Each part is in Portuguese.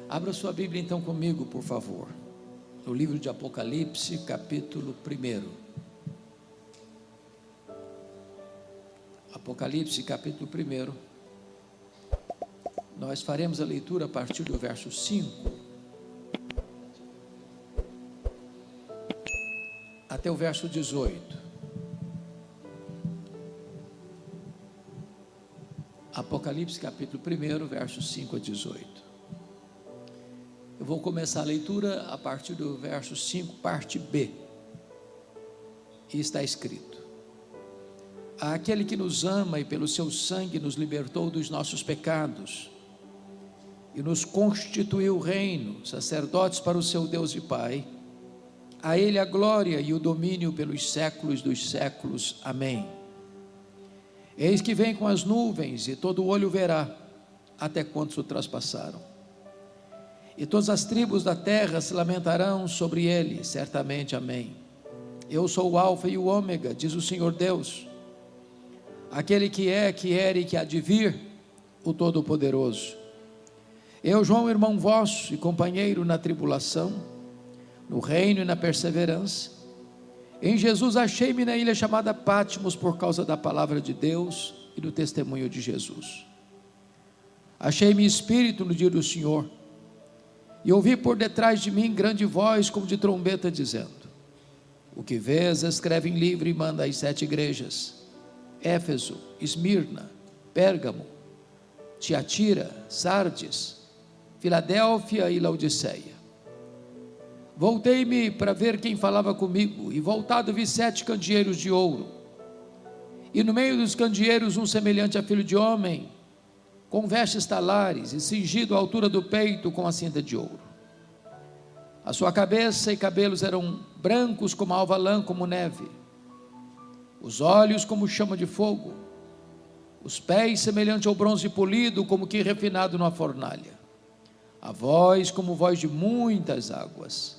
Abra sua Bíblia então comigo, por favor, no livro de Apocalipse, capítulo 1. Apocalipse, capítulo 1. Nós faremos a leitura a partir do verso 5 até o verso 18. Apocalipse, capítulo 1, versos 5 a 18. Eu vou começar a leitura a partir do verso 5, parte B. E está escrito: Aquele que nos ama e pelo seu sangue nos libertou dos nossos pecados e nos constituiu reino, sacerdotes para o seu Deus e Pai, a Ele a glória e o domínio pelos séculos dos séculos. Amém. Eis que vem com as nuvens, e todo olho verá, até quantos o traspassaram. E todas as tribos da terra se lamentarão sobre ele, certamente. Amém. Eu sou o Alfa e o Ômega, diz o Senhor Deus, aquele que é, que era e que há de vir, o Todo-Poderoso. Eu, João, irmão vosso e companheiro na tribulação, no reino e na perseverança, em Jesus achei-me na ilha chamada Patmos por causa da palavra de Deus e do testemunho de Jesus. Achei-me espírito no dia do Senhor, e ouvi por detrás de mim grande voz como de trombeta dizendo: o que vês, escreve em livro e manda às 7 igrejas: Éfeso, Esmirna, Pérgamo, Tiatira, Sardes, Filadélfia e Laodiceia. Voltei-me para ver quem falava comigo, e voltado vi 7 candeeiros de ouro, e no meio dos candeeiros um semelhante a filho de homem, com vestes talares e cingido à altura do peito com a cinta de ouro. A sua cabeça e cabelos eram brancos como alva lã, como neve, os olhos como chama de fogo, os pés semelhante ao bronze polido, como que refinado numa fornalha, a voz como voz de muitas águas.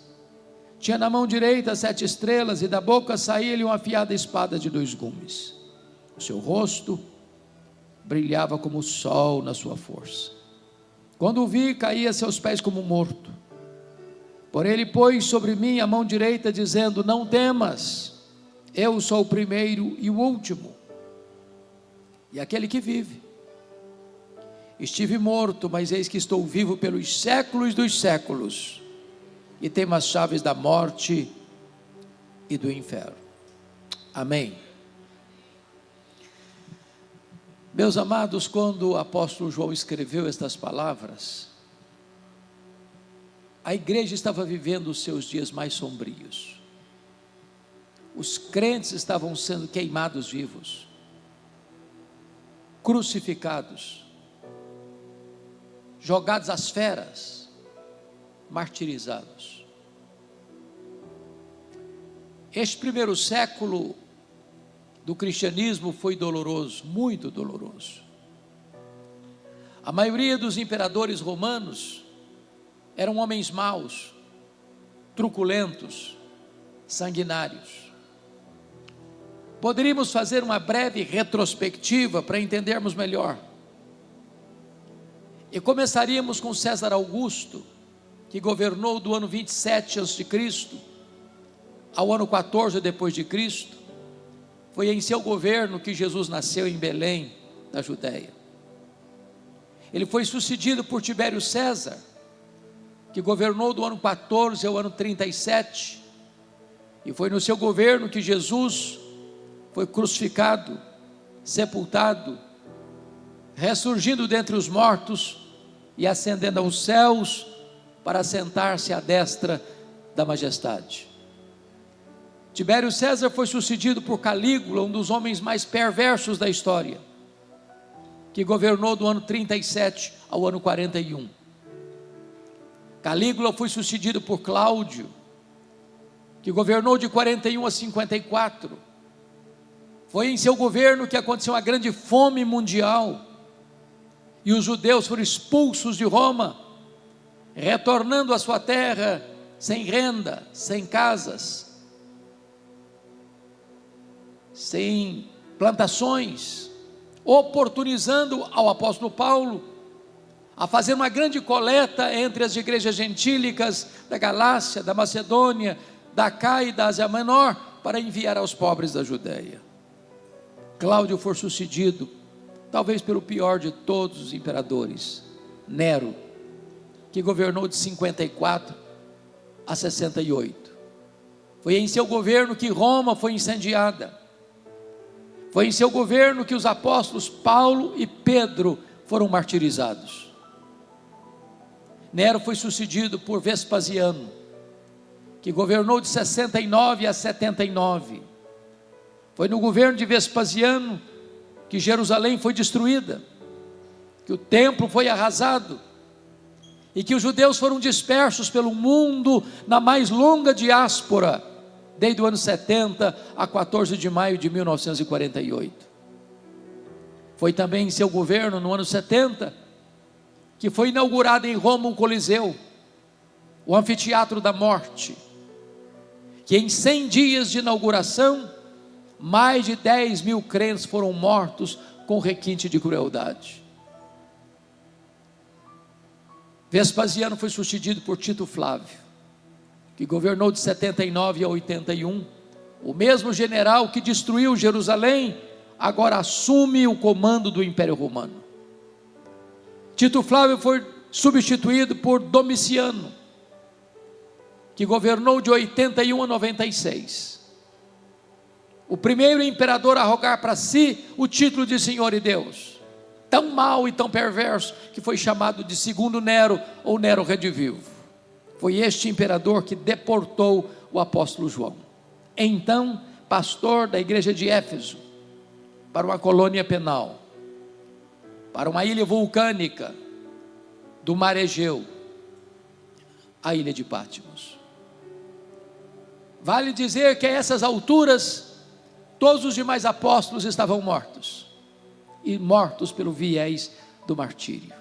Tinha na mão direita 7 estrelas, e da boca saía-lhe uma afiada espada de 2 gumes. O seu rosto brilhava como o sol na sua força. Quando o vi, caí a seus pés como morto. Porém ele pôs sobre mim a mão direita, dizendo: não temas, eu sou o primeiro e o último, e aquele que vive. Estive morto, mas eis que estou vivo pelos séculos dos séculos, e tenho as chaves da morte e do inferno. Amém. Meus amados, quando o apóstolo João escreveu estas palavras, a igreja estava vivendo os seus dias mais sombrios. Os crentes estavam sendo queimados vivos, crucificados, jogados às feras, martirizados. Este primeiro século do cristianismo foi doloroso, muito doloroso. A maioria dos imperadores romanos eram homens maus, truculentos, sanguinários. Poderíamos fazer uma breve retrospectiva para entendermos melhor. E começaríamos com César Augusto, que governou do ano 27 a.C. ao ano 14 depois de Cristo. Foi em seu governo que Jesus nasceu em Belém, na Judéia. Ele foi sucedido por Tibério César, que governou do ano 14 ao ano 37, e foi no seu governo que Jesus foi crucificado, sepultado, ressurgindo dentre os mortos e ascendendo aos céus para sentar-se à destra da majestade. Tibério César foi sucedido por Calígula, um dos homens mais perversos da história, que governou do ano 37 ao ano 41. Calígula foi sucedido por Cláudio, que governou de 41 a 54. Foi em seu governo que aconteceu uma grande fome mundial, e os judeus foram expulsos de Roma, retornando à sua terra sem renda, sem casas, sem plantações, oportunizando ao apóstolo Paulo a fazer uma grande coleta entre as igrejas gentílicas da Galácia, da Macedônia, da Acaia e da Ásia Menor, para enviar aos pobres da Judéia. Cláudio foi sucedido, talvez pelo pior de todos os imperadores, Nero, que governou de 54 a 68. Foi em seu governo que Roma foi incendiada. Foi em seu governo que os apóstolos Paulo e Pedro foram martirizados. Nero foi sucedido por Vespasiano, que governou de 69 a 79. Foi no governo de Vespasiano que Jerusalém foi destruída, que o templo foi arrasado, e que os judeus foram dispersos pelo mundo na mais longa diáspora, desde o ano 70 a 14 de maio de 1948. Foi também em seu governo, no ano 70, que foi inaugurado em Roma um Coliseu, o Anfiteatro da Morte, que em 100 dias de inauguração, mais de 10 mil crentes foram mortos com requinte de crueldade. Vespasiano foi sucedido por Tito Flávio, que governou de 79 a 81, o mesmo general que destruiu Jerusalém, agora assume o comando do Império Romano. Tito Flávio foi substituído por Domiciano, que governou de 81 a 96, o primeiro imperador a arrogar para si o título de Senhor e Deus, tão mau e tão perverso, que foi chamado de segundo Nero, ou Nero Redivivo. Foi este imperador que deportou o apóstolo João, então pastor da igreja de Éfeso, para uma colônia penal, para uma ilha vulcânica do mar Egeu, a ilha de Patmos. Vale dizer que a essas alturas, todos os demais apóstolos estavam mortos, e mortos pelo viés do martírio.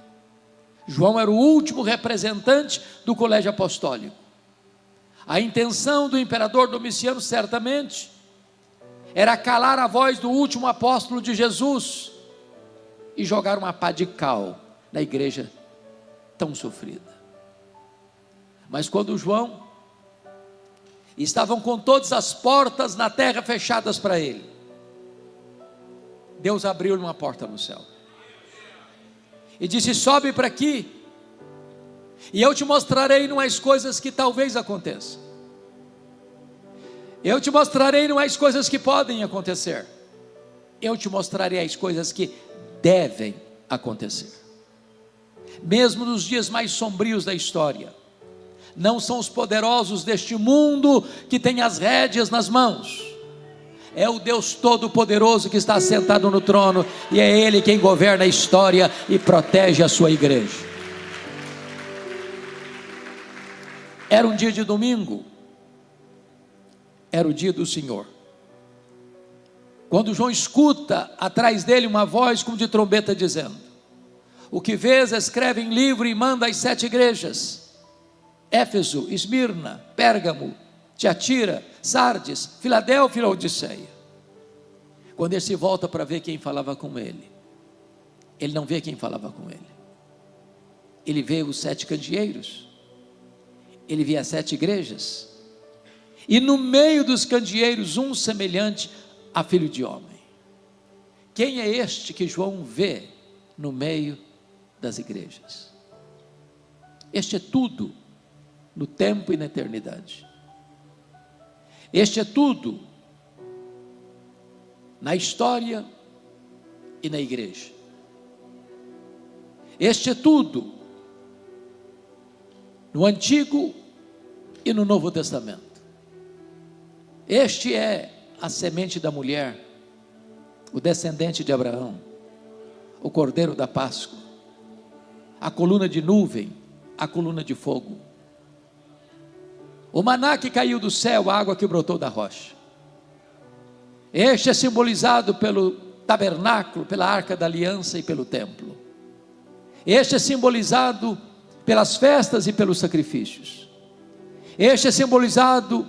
João era o último representante do colégio apostólico. A intenção do imperador Domiciano, certamente, era calar a voz do último apóstolo de Jesus, e jogar uma pá de cal na igreja tão sofrida. Mas quando João, estavam com todas as portas na terra fechadas para ele, Deus abriu-lhe uma porta no céu, e disse: sobe para aqui, e eu te mostrarei umas coisas que talvez aconteçam. Eu te mostrarei umas coisas que podem acontecer. Eu te mostrarei as coisas que devem acontecer. Mesmo nos dias mais sombrios da história, não são os poderosos deste mundo que têm as rédeas nas mãos. É o Deus Todo-Poderoso que está sentado no trono, e é Ele quem governa a história e protege a sua igreja. Era um dia de domingo, era o dia do Senhor, quando João escuta atrás dele uma voz como de trombeta dizendo: o que vês, escreve em livro e manda às 7 igrejas: Éfeso, Esmirna, Pérgamo, Tiatira, Sardes, Filadélfia e Laodiceia. Quando ele se volta para ver quem falava com ele, ele não vê quem falava com ele. Ele vê os 7 candeeiros, ele vê as 7 igrejas, e no meio dos candeeiros um semelhante a filho de homem. Quem é este que João vê no meio das igrejas? Este é tudo no tempo e na eternidade. Este é tudo na história e na igreja. Este é tudo no Antigo e no Novo Testamento. Este é a semente da mulher, o descendente de Abraão, o cordeiro da Páscoa, a coluna de nuvem, a coluna de fogo, o maná que caiu do céu, a água que brotou da rocha. Este é simbolizado pelo tabernáculo, pela arca da aliança e pelo templo. Este é simbolizado pelas festas e pelos sacrifícios. Este é simbolizado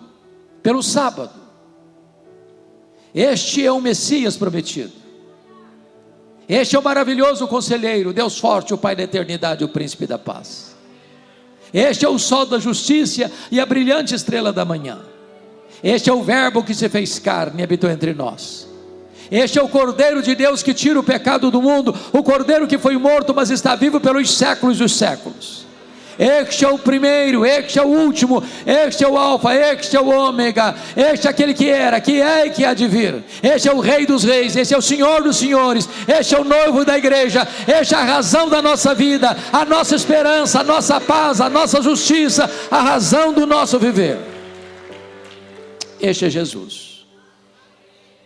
pelo sábado. Este é o Messias prometido. Este é o maravilhoso conselheiro, Deus forte, o Pai da eternidade, o príncipe da paz. Este é o sol da justiça e a brilhante estrela da manhã. Este é o verbo que se fez carne e habitou entre nós. Este é o Cordeiro de Deus que tira o pecado do mundo, o Cordeiro que foi morto, mas está vivo pelos séculos dos séculos. Este é o primeiro, este é o último, este é o alfa, este é o ômega, este é aquele que era, que é e que há de vir. Este é o Rei dos reis, este é o Senhor dos senhores, este é o noivo da igreja, este é a razão da nossa vida, a nossa esperança, a nossa paz, a nossa justiça, a razão do nosso viver. Este é Jesus,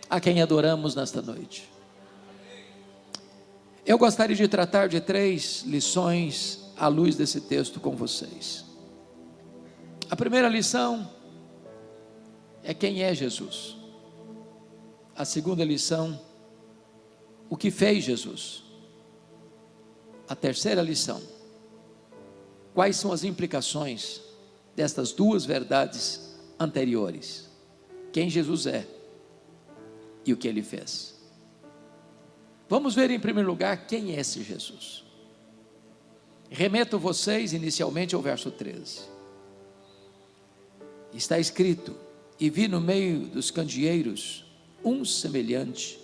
a quem adoramos nesta noite. Eu gostaria de tratar de 3 lições à luz desse texto com vocês. A primeira lição é quem é Jesus. A segunda lição, o que fez Jesus. A terceira lição, quais são as implicações destas 2 verdades anteriores: quem Jesus é e o que ele fez. Vamos ver em primeiro lugar quem é esse Jesus. Remeto vocês inicialmente ao verso 13. Está escrito: e vi no meio dos candeeiros um semelhante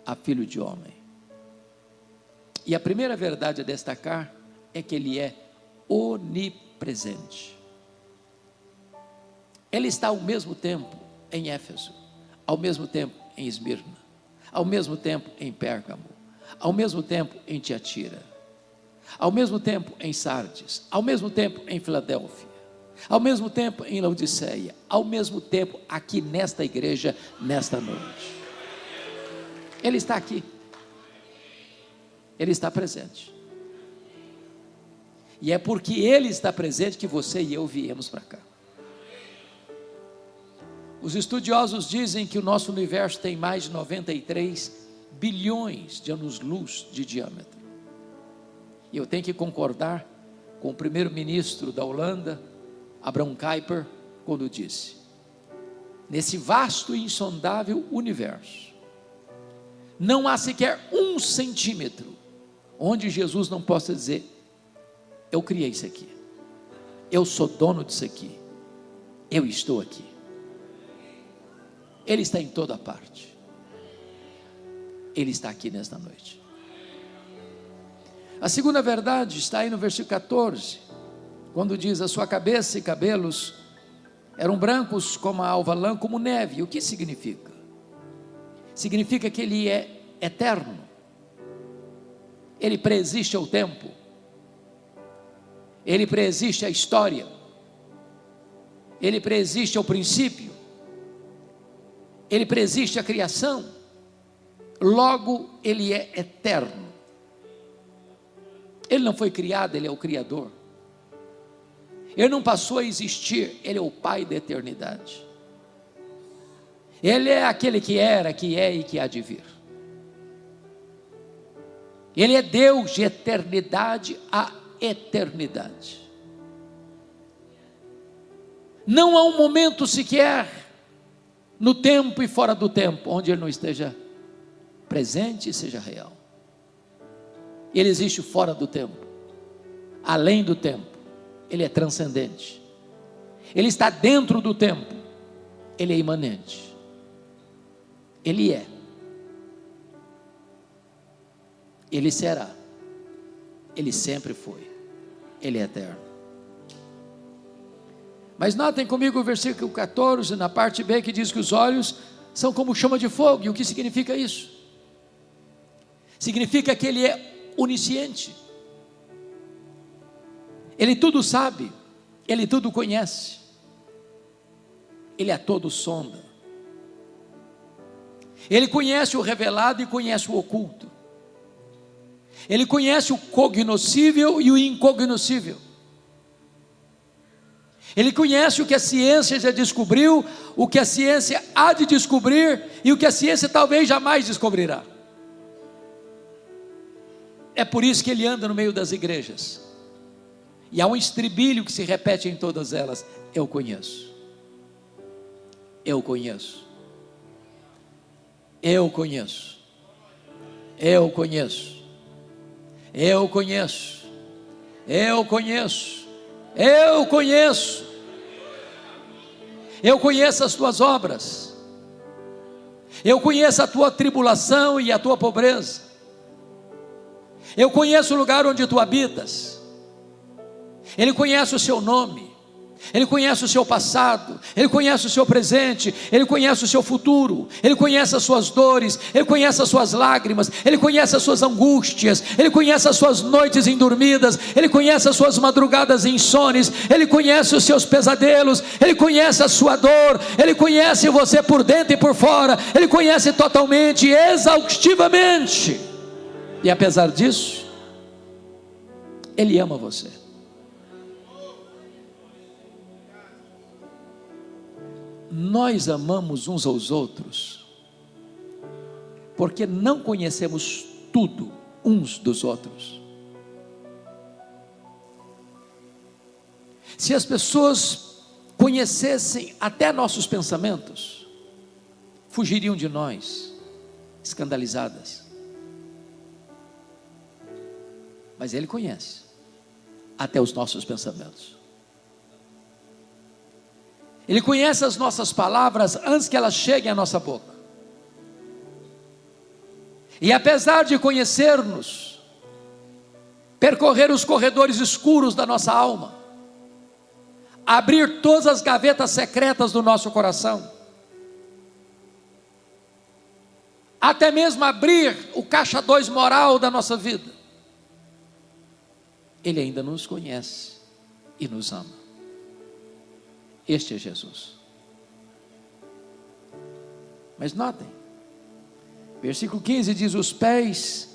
a filho de homem. E a primeira verdade a destacar é que ele é onipresente. Ele está ao mesmo tempo em Éfeso, ao mesmo tempo em Esmirna, ao mesmo tempo em Pérgamo, ao mesmo tempo em Tiatira, ao mesmo tempo em Sardes, ao mesmo tempo em Filadélfia, ao mesmo tempo em Laodiceia, ao mesmo tempo aqui nesta igreja, nesta noite. Ele está aqui, ele está presente, e é porque ele está presente que você e eu viemos para cá. Os estudiosos dizem que o nosso universo tem mais de 93 bilhões de anos-luz de diâmetro. E eu tenho que concordar com o primeiro-ministro da Holanda, Abraham Kuyper, quando disse: nesse vasto e insondável universo, não há sequer 1 centímetro onde Jesus não possa dizer: eu criei isso aqui, eu sou dono disso aqui, eu estou aqui. Ele está em toda parte. Ele está aqui nesta noite. A segunda verdade está aí no versículo 14, quando diz: a sua cabeça e cabelos eram brancos como a alva lã, como neve. O que significa? Significa que ele é eterno, ele preexiste ao tempo, ele preexiste à história, ele preexiste ao princípio, ele preexiste à criação, logo ele é eterno. Ele não foi criado, ele é o Criador. Ele não passou a existir, ele é o Pai da eternidade. Ele é aquele que era, que é e que há de vir. Ele é Deus de eternidade a eternidade. Não há um momento sequer no tempo e fora do tempo onde ele não esteja presente e seja real. Ele existe fora do tempo, além do tempo. Ele é transcendente. Ele está dentro do tempo. Ele é imanente. Ele é. Ele será. Ele sempre foi. Ele é eterno. Mas notem comigo o versículo 14, na parte B, que diz que os olhos são como chama de fogo. E o que significa isso? Significa que ele é onisciente. Ele tudo sabe, ele tudo conhece, ele a todo sonda, ele conhece o revelado e conhece o oculto, ele conhece o cognoscível e o incognoscível, ele conhece o que a ciência já descobriu, o que a ciência há de descobrir e o que a ciência talvez jamais descobrirá. É por isso que ele anda no meio das igrejas. E há um estribilho que se repete em todas elas: eu conheço, eu conheço, eu conheço, Eu conheço, eu conheço, eu conheço, eu conheço, eu conheço as tuas obras, eu conheço a tua tribulação e a tua pobreza, eu conheço o lugar onde tu habitas. Ele conhece o seu nome, Ele conhece o seu passado, Ele conhece o seu presente, Ele conhece o seu futuro, Ele conhece as suas dores, Ele conhece as suas lágrimas, Ele conhece as suas angústias, Ele conhece as suas noites indormidas, Ele conhece as suas madrugadas insones, Ele conhece os seus pesadelos, Ele conhece a sua dor, Ele conhece você por dentro e por fora, Ele conhece totalmente, exaustivamente, e apesar disso, Ele ama você. Nós amamos uns aos outros, porque não conhecemos tudo uns dos outros. Se as pessoas conhecessem até nossos pensamentos, fugiriam de nós, escandalizadas. Mas Ele conhece até os nossos pensamentos. Ele conhece as nossas palavras antes que elas cheguem à nossa boca. E apesar de conhecer-nos, percorrer os corredores escuros da nossa alma, abrir todas as gavetas secretas do nosso coração, até mesmo abrir o caixa 2 moral da nossa vida, Ele ainda nos conhece e nos ama. Este é Jesus. Mas notem, versículo 15 diz: os pés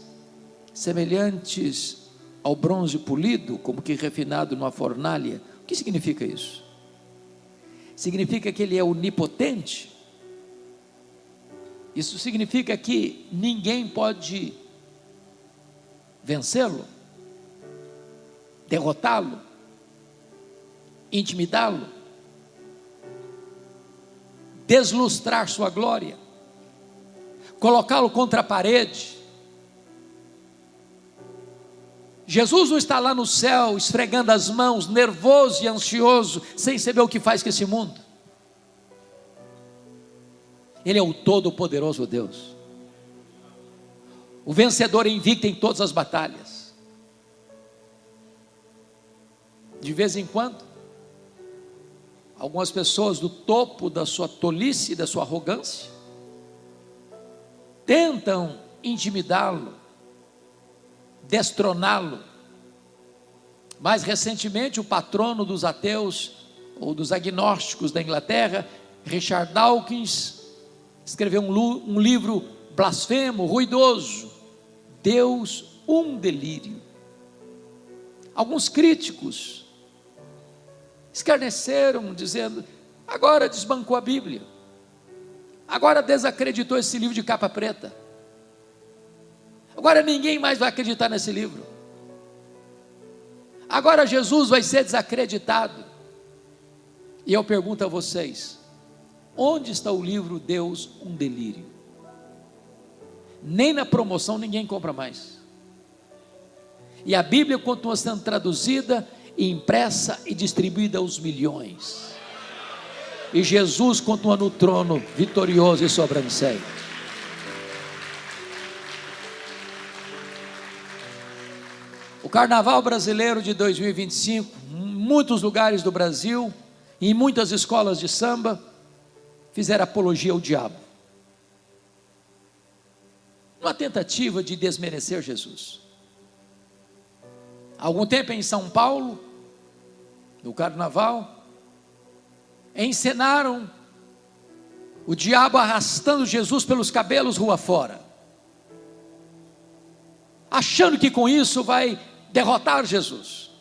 semelhantes ao bronze polido, como que refinado numa fornalha. O que significa isso? Significa que Ele é onipotente. Isso significa que ninguém pode vencê-lo, derrotá-lo, intimidá-lo, deslustrar sua glória, colocá-lo contra a parede. Jesus não está lá no céu esfregando as mãos, nervoso e ansioso, sem saber o que faz com esse mundo. Ele é o todo-poderoso Deus, o vencedor invicto em todas as batalhas. De vez em quando, algumas pessoas do topo da sua tolice e da sua arrogância tentam intimidá-lo, destroná-lo. Mais recentemente, o patrono dos ateus ou dos agnósticos da Inglaterra, Richard Dawkins, escreveu um livro blasfemo, ruidoso, Deus, um delírio. Alguns críticos escarneceram, dizendo: agora desbancou a Bíblia, agora desacreditou esse livro de capa preta, agora ninguém mais vai acreditar nesse livro, agora Jesus vai ser desacreditado. E eu pergunto a vocês: onde está o livro Deus, um delírio? Nem na promoção ninguém compra mais, e a Bíblia continua sendo traduzida, impressa e distribuída aos milhões, e Jesus continua no trono, vitorioso e sobranceio. O carnaval brasileiro de 2025, em muitos lugares do Brasil, em muitas escolas de samba, fizeram apologia ao diabo, uma tentativa de desmerecer Jesus. Há algum tempo em São Paulo, no carnaval, encenaram o diabo arrastando Jesus pelos cabelos rua fora, achando que com isso vai derrotar Jesus.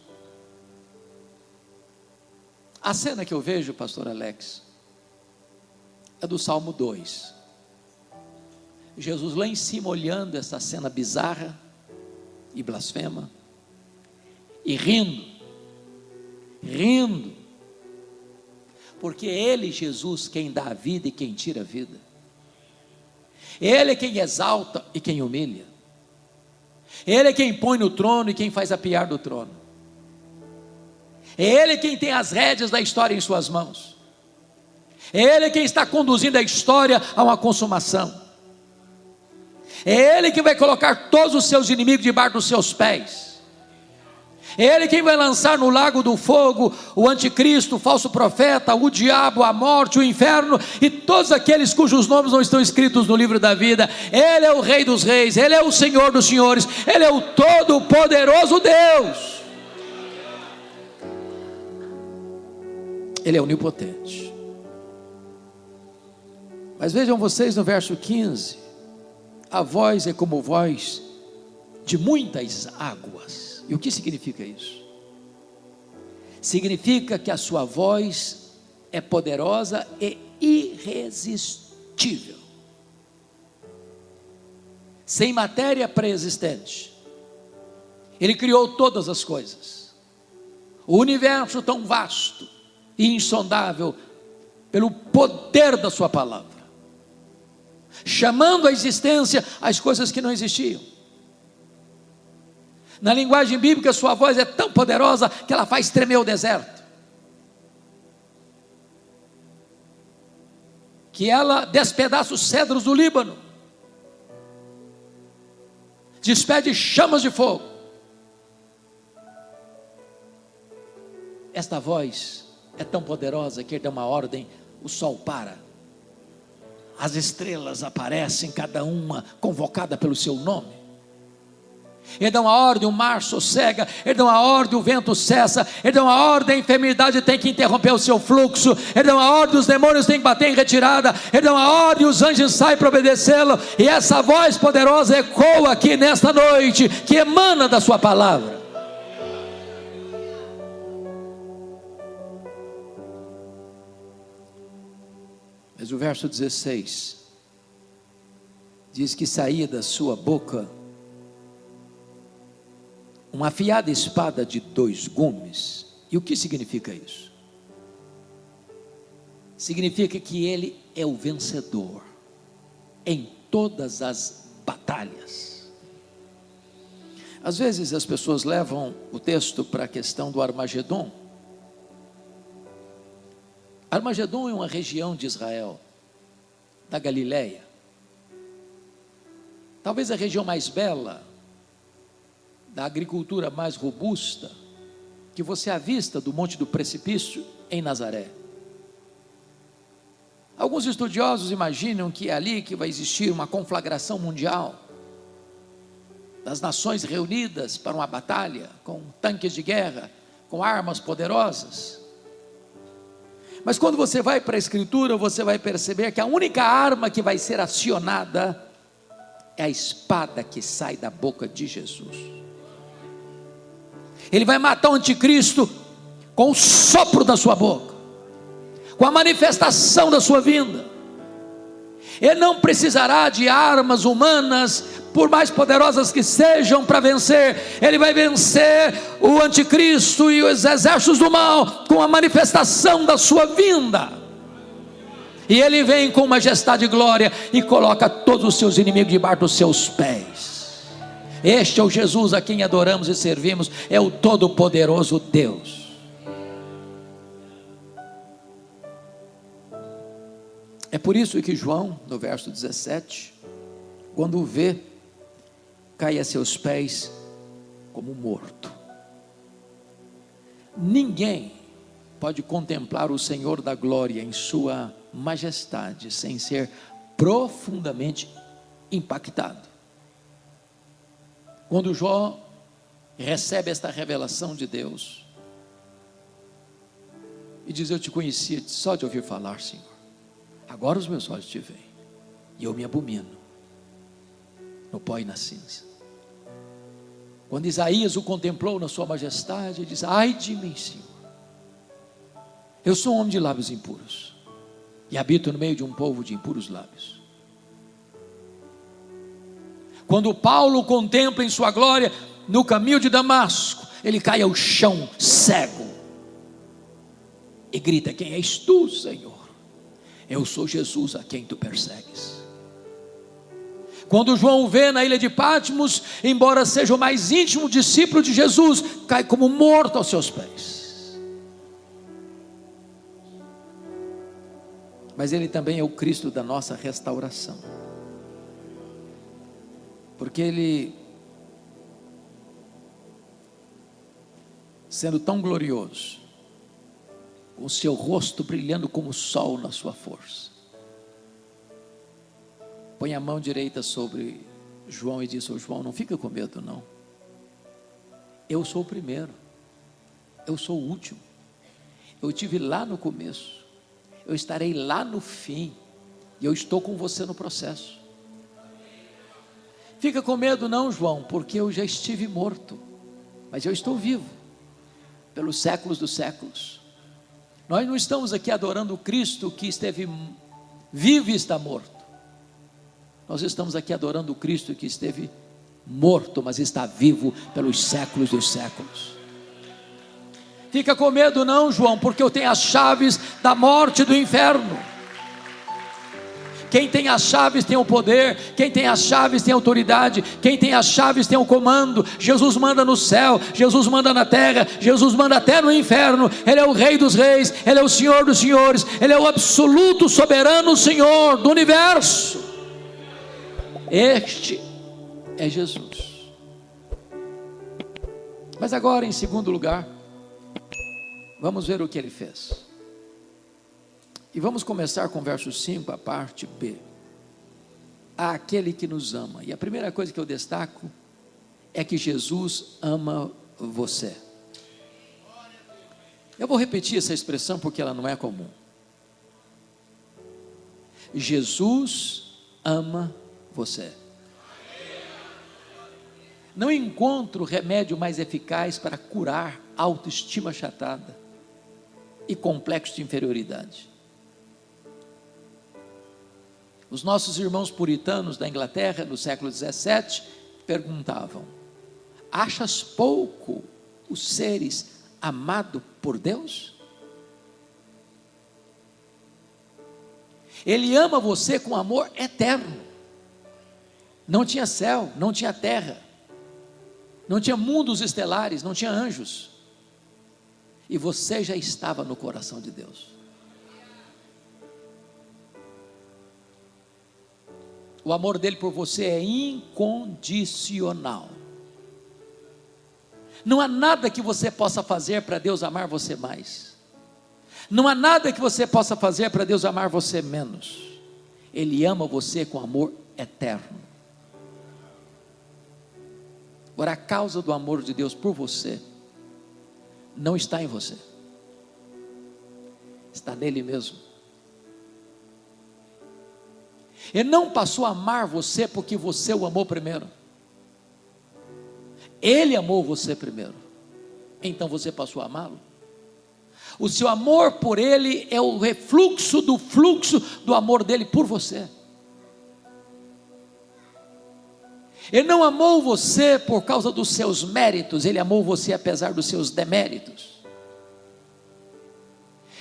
A cena que eu vejo, pastor Alex, é do Salmo 2. Jesus lá em cima olhando essa cena bizarra e blasfema, e rindo, porque é Ele, Jesus, quem dá a vida e quem tira a vida. Ele é quem exalta e quem humilha. Ele é quem põe no trono e quem faz apiar do trono. É Ele quem tem as rédeas da história em suas mãos. É Ele quem está conduzindo a história a uma consumação. É Ele que vai colocar todos os seus inimigos debaixo dos seus pés. É Ele quem vai lançar no lago do fogo o anticristo, o falso profeta, o diabo, a morte, o inferno e todos aqueles cujos nomes não estão escritos no livro da vida. Ele é o Rei dos reis, Ele é o Senhor dos senhores, Ele é o todo-poderoso Deus. Ele é onipotente. Mas vejam vocês no verso 15, a voz é como voz de muitas águas. E o que significa isso? Significa que a sua voz é poderosa e irresistível. Sem matéria pré-existente. Ele criou todas as coisas. O universo tão vasto e insondável pelo poder da sua palavra, chamando à existência as coisas que não existiam. Na linguagem bíblica, sua voz é tão poderosa que ela faz tremer o deserto, que ela despedaça os cedros do Líbano, despede chamas de fogo. Esta voz é tão poderosa que ele dá uma ordem, o sol para, as estrelas aparecem, cada uma convocada pelo seu nome. Ele dá uma ordem, o mar sossega. Ele dá uma ordem, o vento cessa. Ele dá uma ordem, a enfermidade tem que interromper o seu fluxo. Ele dá uma ordem, os demônios têm que bater em retirada. Ele dá uma ordem, os anjos saem para obedecê-lo. E essa voz poderosa ecoa aqui nesta noite, que emana da sua palavra. Mas o verso 16 diz que saía da sua boca uma afiada espada de 2 gumes. E o que significa isso? Significa que ele é o vencedor em todas as batalhas. Às vezes as pessoas levam o texto para a questão do Armagedon. Armagedon é uma região de Israel, da Galileia, talvez a região mais bela, da agricultura mais robusta, que você avista do Monte do Precipício em Nazaré. Alguns estudiosos imaginam que é ali que vai existir uma conflagração mundial, das nações reunidas para uma batalha, com tanques de guerra, com armas poderosas. Mas quando você vai para a Escritura, você vai perceber que a única arma que vai ser acionada é a espada que sai da boca de Jesus. Ele vai matar o anticristo com o sopro da sua boca, com a manifestação da sua vinda. Ele não precisará de armas humanas, por mais poderosas que sejam, para vencer. Ele vai vencer o anticristo e os exércitos do mal com a manifestação da sua vinda. E ele vem com majestade e glória e coloca todos os seus inimigos debaixo dos seus pés. Este é o Jesus a quem adoramos e servimos, é o todo-poderoso Deus. É por isso que João, no verso 17, quando o vê, cai a seus pés como morto. Ninguém pode contemplar o Senhor da glória em sua majestade sem ser profundamente impactado. Quando Jó recebe esta revelação de Deus e diz: eu te conhecia só de ouvir falar, Senhor, agora os meus olhos te veem e eu me abomino no pó e na cinza. Quando Isaías o contemplou na sua majestade, ele diz: ai de mim, Senhor, eu sou um homem de lábios impuros e habito no meio de um povo de impuros lábios. Quando Paulo contempla em sua glória no caminho de Damasco, ele cai ao chão cego e grita: quem és tu, Senhor? Eu sou Jesus a quem tu persegues. Quando João o vê na ilha de Patmos, embora seja o mais íntimo discípulo de Jesus, cai como morto aos seus pés. Mas ele também é o Cristo da nossa restauração, porque ele, sendo tão glorioso, com o seu rosto brilhando como o sol na sua força, põe a mão direita sobre João e diz: ô João, não fica com medo não, eu sou o primeiro, eu sou o último, eu estive lá no começo, eu estarei lá no fim, e eu estou com você no processo. Fica com medo não, João, porque eu já estive morto, mas eu estou vivo, pelos séculos dos séculos. Nós não estamos aqui adorando o Cristo que esteve vivo e está morto. Nós estamos aqui adorando o Cristo que esteve morto, mas está vivo pelos séculos dos séculos. Fica com medo não, João, porque eu tenho as chaves da morte e do inferno. Quem tem as chaves tem o poder, quem tem as chaves tem a autoridade, quem tem as chaves tem o comando. Jesus manda no céu, Jesus manda na terra, Jesus manda até no inferno. Ele é o Rei dos reis, Ele é o Senhor dos senhores, Ele é o absoluto soberano Senhor do universo. Este é Jesus. Mas agora, em segundo lugar, vamos ver o que Ele fez. E vamos começar com o verso 5, a parte B. Aquele que nos ama. E a primeira coisa que eu destaco é que Jesus ama você. Eu vou repetir essa expressão porque ela não é comum. Jesus ama você. Não encontro remédio mais eficaz para curar autoestima achatada e complexo de inferioridade. Os nossos irmãos puritanos da Inglaterra, no século 17, perguntavam: achas pouco os seres amados por Deus? Ele ama você com amor eterno. Não tinha céu, não tinha terra, não tinha mundos estelares, não tinha anjos, e você já estava no coração de Deus. O amor dele por você é incondicional. Não há nada que você possa fazer para Deus amar você mais. Não há nada que você possa fazer para Deus amar você menos. Ele ama você com amor eterno. Agora, a causa do amor de Deus por você não está em você, está nele mesmo. Ele não passou a amar você porque você o amou primeiro. Ele amou você primeiro, então você passou a amá-lo. O seu amor por ele é o refluxo do fluxo do amor dele por você. Ele não amou você por causa dos seus méritos, ele amou você apesar dos seus deméritos.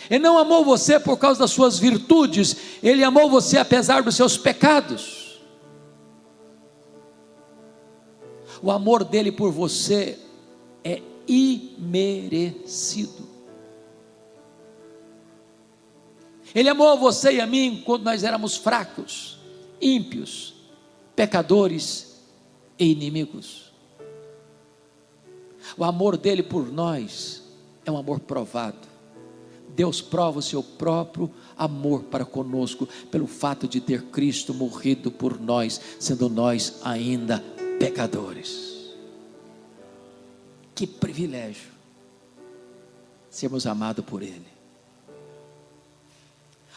Ele não amou você por causa das suas virtudes, ele amou você apesar dos seus pecados. O amor dele por você é imerecido. Ele amou você e a mim quando nós éramos fracos, ímpios, pecadores e inimigos. O amor dele por nós é um amor provado. Deus prova o seu próprio amor para conosco, pelo fato de ter Cristo morrido por nós, sendo nós ainda pecadores. Que privilégio sermos amados por Ele.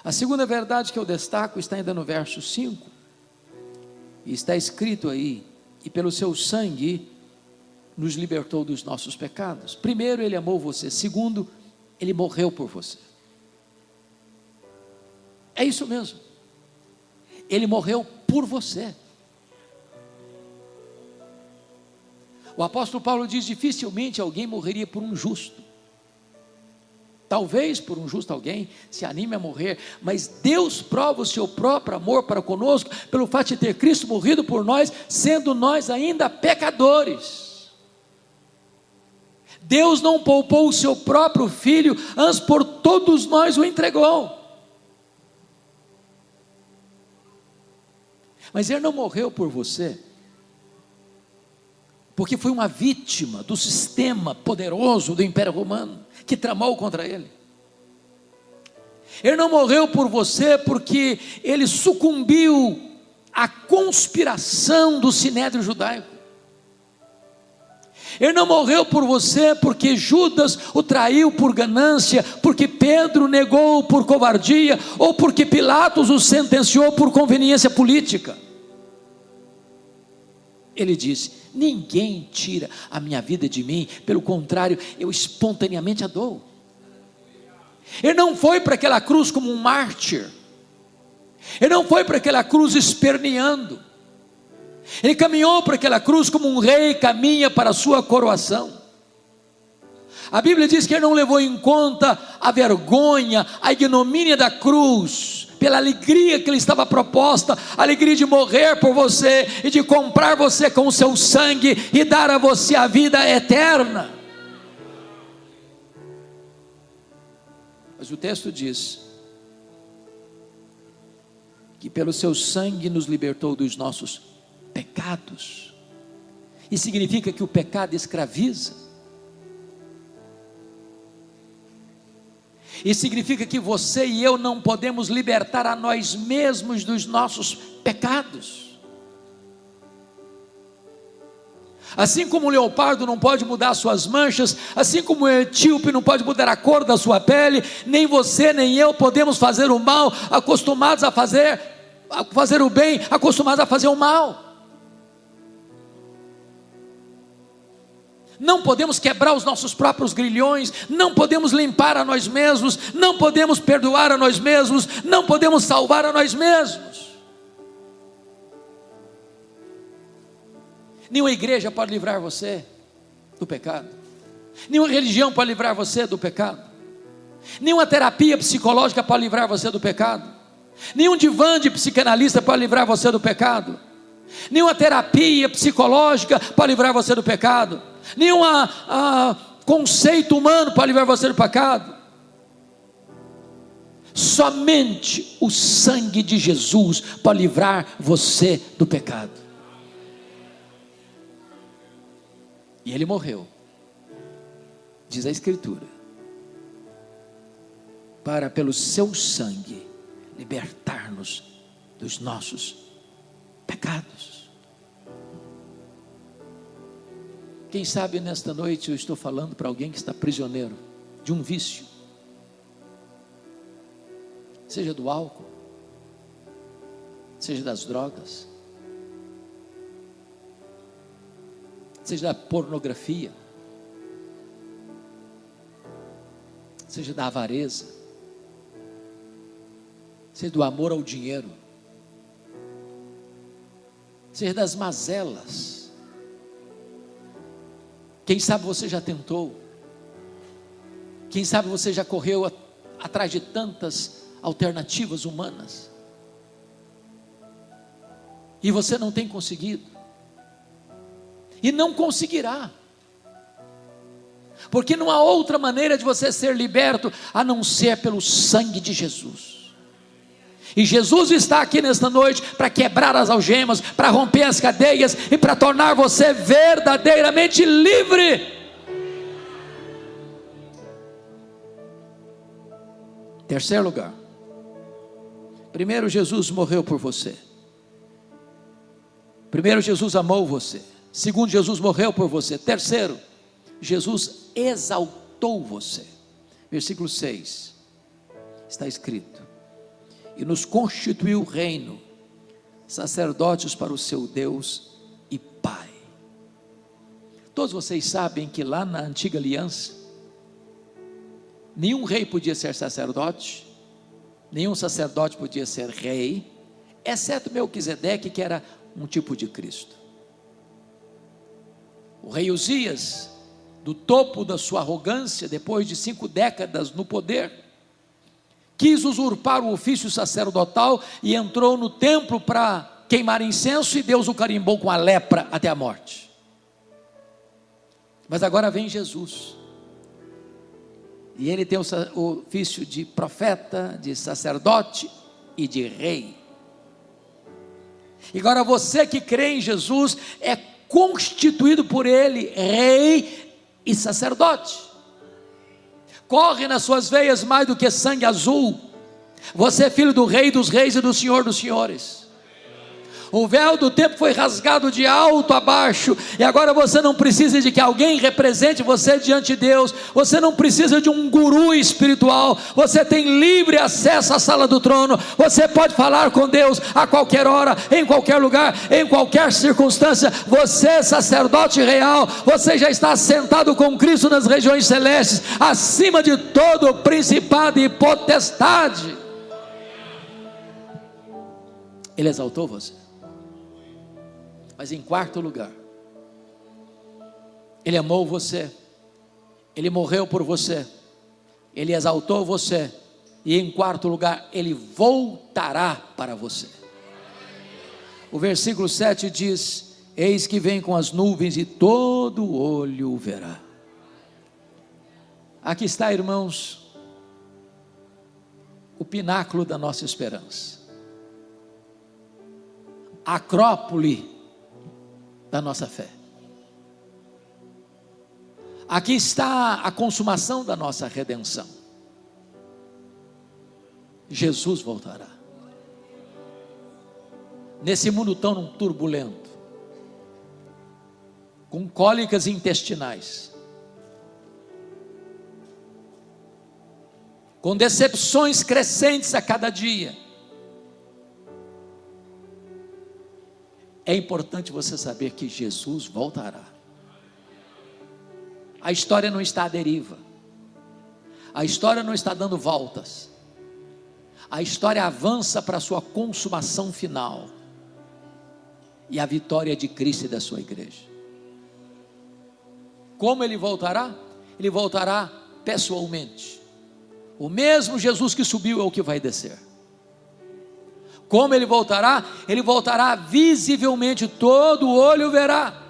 A segunda verdade que eu destaco está ainda no verso 5, e está escrito aí: e pelo seu sangue nos libertou dos nossos pecados. Primeiro, Ele amou você. Segundo, Ele morreu por você. É isso mesmo. Ele morreu por você. O apóstolo Paulo diz: dificilmente alguém morreria por um justo. Talvez por um justo alguém se anime a morrer, mas Deus prova o seu próprio amor para conosco, pelo fato de ter Cristo morrido por nós, sendo nós ainda pecadores. Deus não poupou o seu próprio Filho, antes por todos nós o entregou. Mas Ele não morreu por você, porque foi uma vítima do sistema poderoso do Império Romano, que tramou contra Ele. Ele não morreu por você, porque Ele sucumbiu à conspiração do Sinédrio judaico. Ele não morreu por você, porque Judas o traiu por ganância, porque Pedro negou por covardia, ou porque Pilatos o sentenciou por conveniência política. Ele disse: ninguém tira a minha vida de mim, pelo contrário, eu espontaneamente a dou. Ele não foi para aquela cruz como um mártir, ele não foi para aquela cruz esperneando, ele caminhou para aquela cruz como um rei caminha para a sua coroação. A Bíblia diz que ele não levou em conta a vergonha, a ignomínia da cruz, pela alegria que lhe estava proposta, a alegria de morrer por você, e de comprar você com o seu sangue, e dar a você a vida eterna. Mas o texto diz, que pelo seu sangue nos libertou dos nossos pecados, e significa que o pecado escraviza, e significa que você e eu não podemos libertar a nós mesmos dos nossos pecados. Assim como o leopardo não pode mudar suas manchas, assim como o etíope não pode mudar a cor da sua pele, nem você nem eu podemos fazer o mal, acostumados a fazer o bem, acostumados a fazer o mal. Não podemos quebrar os nossos próprios grilhões, não podemos limpar a nós mesmos, não podemos perdoar a nós mesmos, não podemos salvar a nós mesmos. Nenhuma igreja pode livrar você do pecado, nenhuma religião pode livrar você do pecado, nenhuma terapia psicológica pode livrar você do pecado, nenhum divã de psicanalista pode livrar você do pecado, nenhuma terapia psicológica pode livrar você do pecado, nenhum conceito humano pode livrar você do pecado. Somente o sangue de Jesus pode livrar você do pecado. E Ele morreu, diz a Escritura, para pelo seu sangue libertar-nos dos nossos pecados. Quem sabe nesta noite eu estou falando para alguém que está prisioneiro de um vício, seja do álcool, seja das drogas, seja da pornografia, seja da avareza, seja do amor ao dinheiro, seja das mazelas. Quem sabe você já tentou, quem sabe você já correu atrás de tantas alternativas humanas, e você não tem conseguido, e não conseguirá, porque não há outra maneira de você ser liberto, a não ser pelo sangue de Jesus. E Jesus está aqui nesta noite para quebrar as algemas, para romper as cadeias e para tornar você verdadeiramente livre. Terceiro lugar, primeiro, Jesus morreu por você. Primeiro, Jesus amou você. Segundo, Jesus morreu por você. Terceiro, Jesus exaltou você. Versículo 6, está escrito: e nos constituiu reino, sacerdotes para o seu Deus e Pai. Todos vocês sabem que lá na antiga aliança, nenhum rei podia ser sacerdote, nenhum sacerdote podia ser rei, exceto Melquisedeque, que era um tipo de Cristo. O rei Uzias do topo da sua arrogância, depois de 5 décadas no poder, quis usurpar o ofício sacerdotal e entrou no templo para queimar incenso, e Deus o carimbou com a lepra até a morte. Mas agora vem Jesus, e ele tem o ofício de profeta, de sacerdote e de rei. E agora você que crê em Jesus é constituído por ele rei e sacerdote. Corre nas suas veias mais do que sangue azul. Você é filho do Rei dos Reis e do Senhor dos Senhores. O véu do templo foi rasgado de alto a baixo, e agora você não precisa de que alguém represente você diante de Deus. Você não precisa de um guru espiritual. Você tem livre acesso à sala do trono. Você pode falar com Deus a qualquer hora, em qualquer lugar, em qualquer circunstância. Você é sacerdote real. Você já está sentado com Cristo nas regiões celestes, acima de todo principado e potestade. Ele exaltou você. Mas em quarto lugar, ele amou você, ele morreu por você, ele exaltou você, e em quarto lugar, ele voltará para você. O versículo 7 diz: eis que vem com as nuvens e todo olho o verá. Aqui está, irmãos, o pináculo da nossa esperança, a acrópole da nossa fé. Aqui está a consumação da nossa redenção. Jesus voltará. Nesse mundo tão turbulento, com cólicas intestinais, com decepções crescentes a cada dia, é importante você saber que Jesus voltará. A história não está à deriva, a história não está dando voltas, a história avança para a sua consumação final, e a vitória de Cristo e da sua igreja. Como ele voltará? Ele voltará pessoalmente. O mesmo Jesus que subiu é o que vai descer. Como ele voltará? Ele voltará visivelmente, todo olho o verá.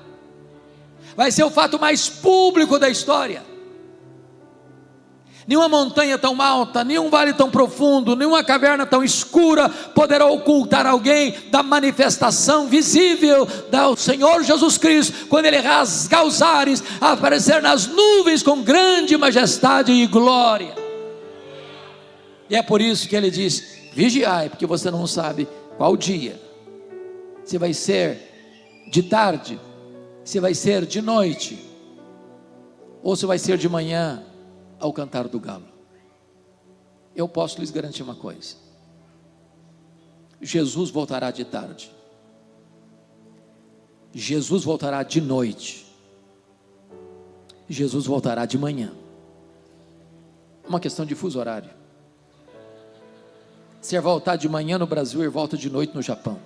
Vai ser o fato mais público da história. Nenhuma montanha tão alta, nenhum vale tão profundo, nenhuma caverna tão escura poderá ocultar alguém da manifestação visível do Senhor Jesus Cristo, quando ele rasgar os ares, aparecer nas nuvens com grande majestade e glória. E é por isso que ele diz: vigiai, porque você não sabe qual dia, se vai ser de tarde, se vai ser de noite, ou se vai ser de manhã ao cantar do galo. Eu posso lhes garantir uma coisa: Jesus voltará de tarde, Jesus voltará de noite, Jesus voltará de manhã. Uma questão de fuso horário. Se ele voltar de manhã no Brasil, ele volta de noite no Japão.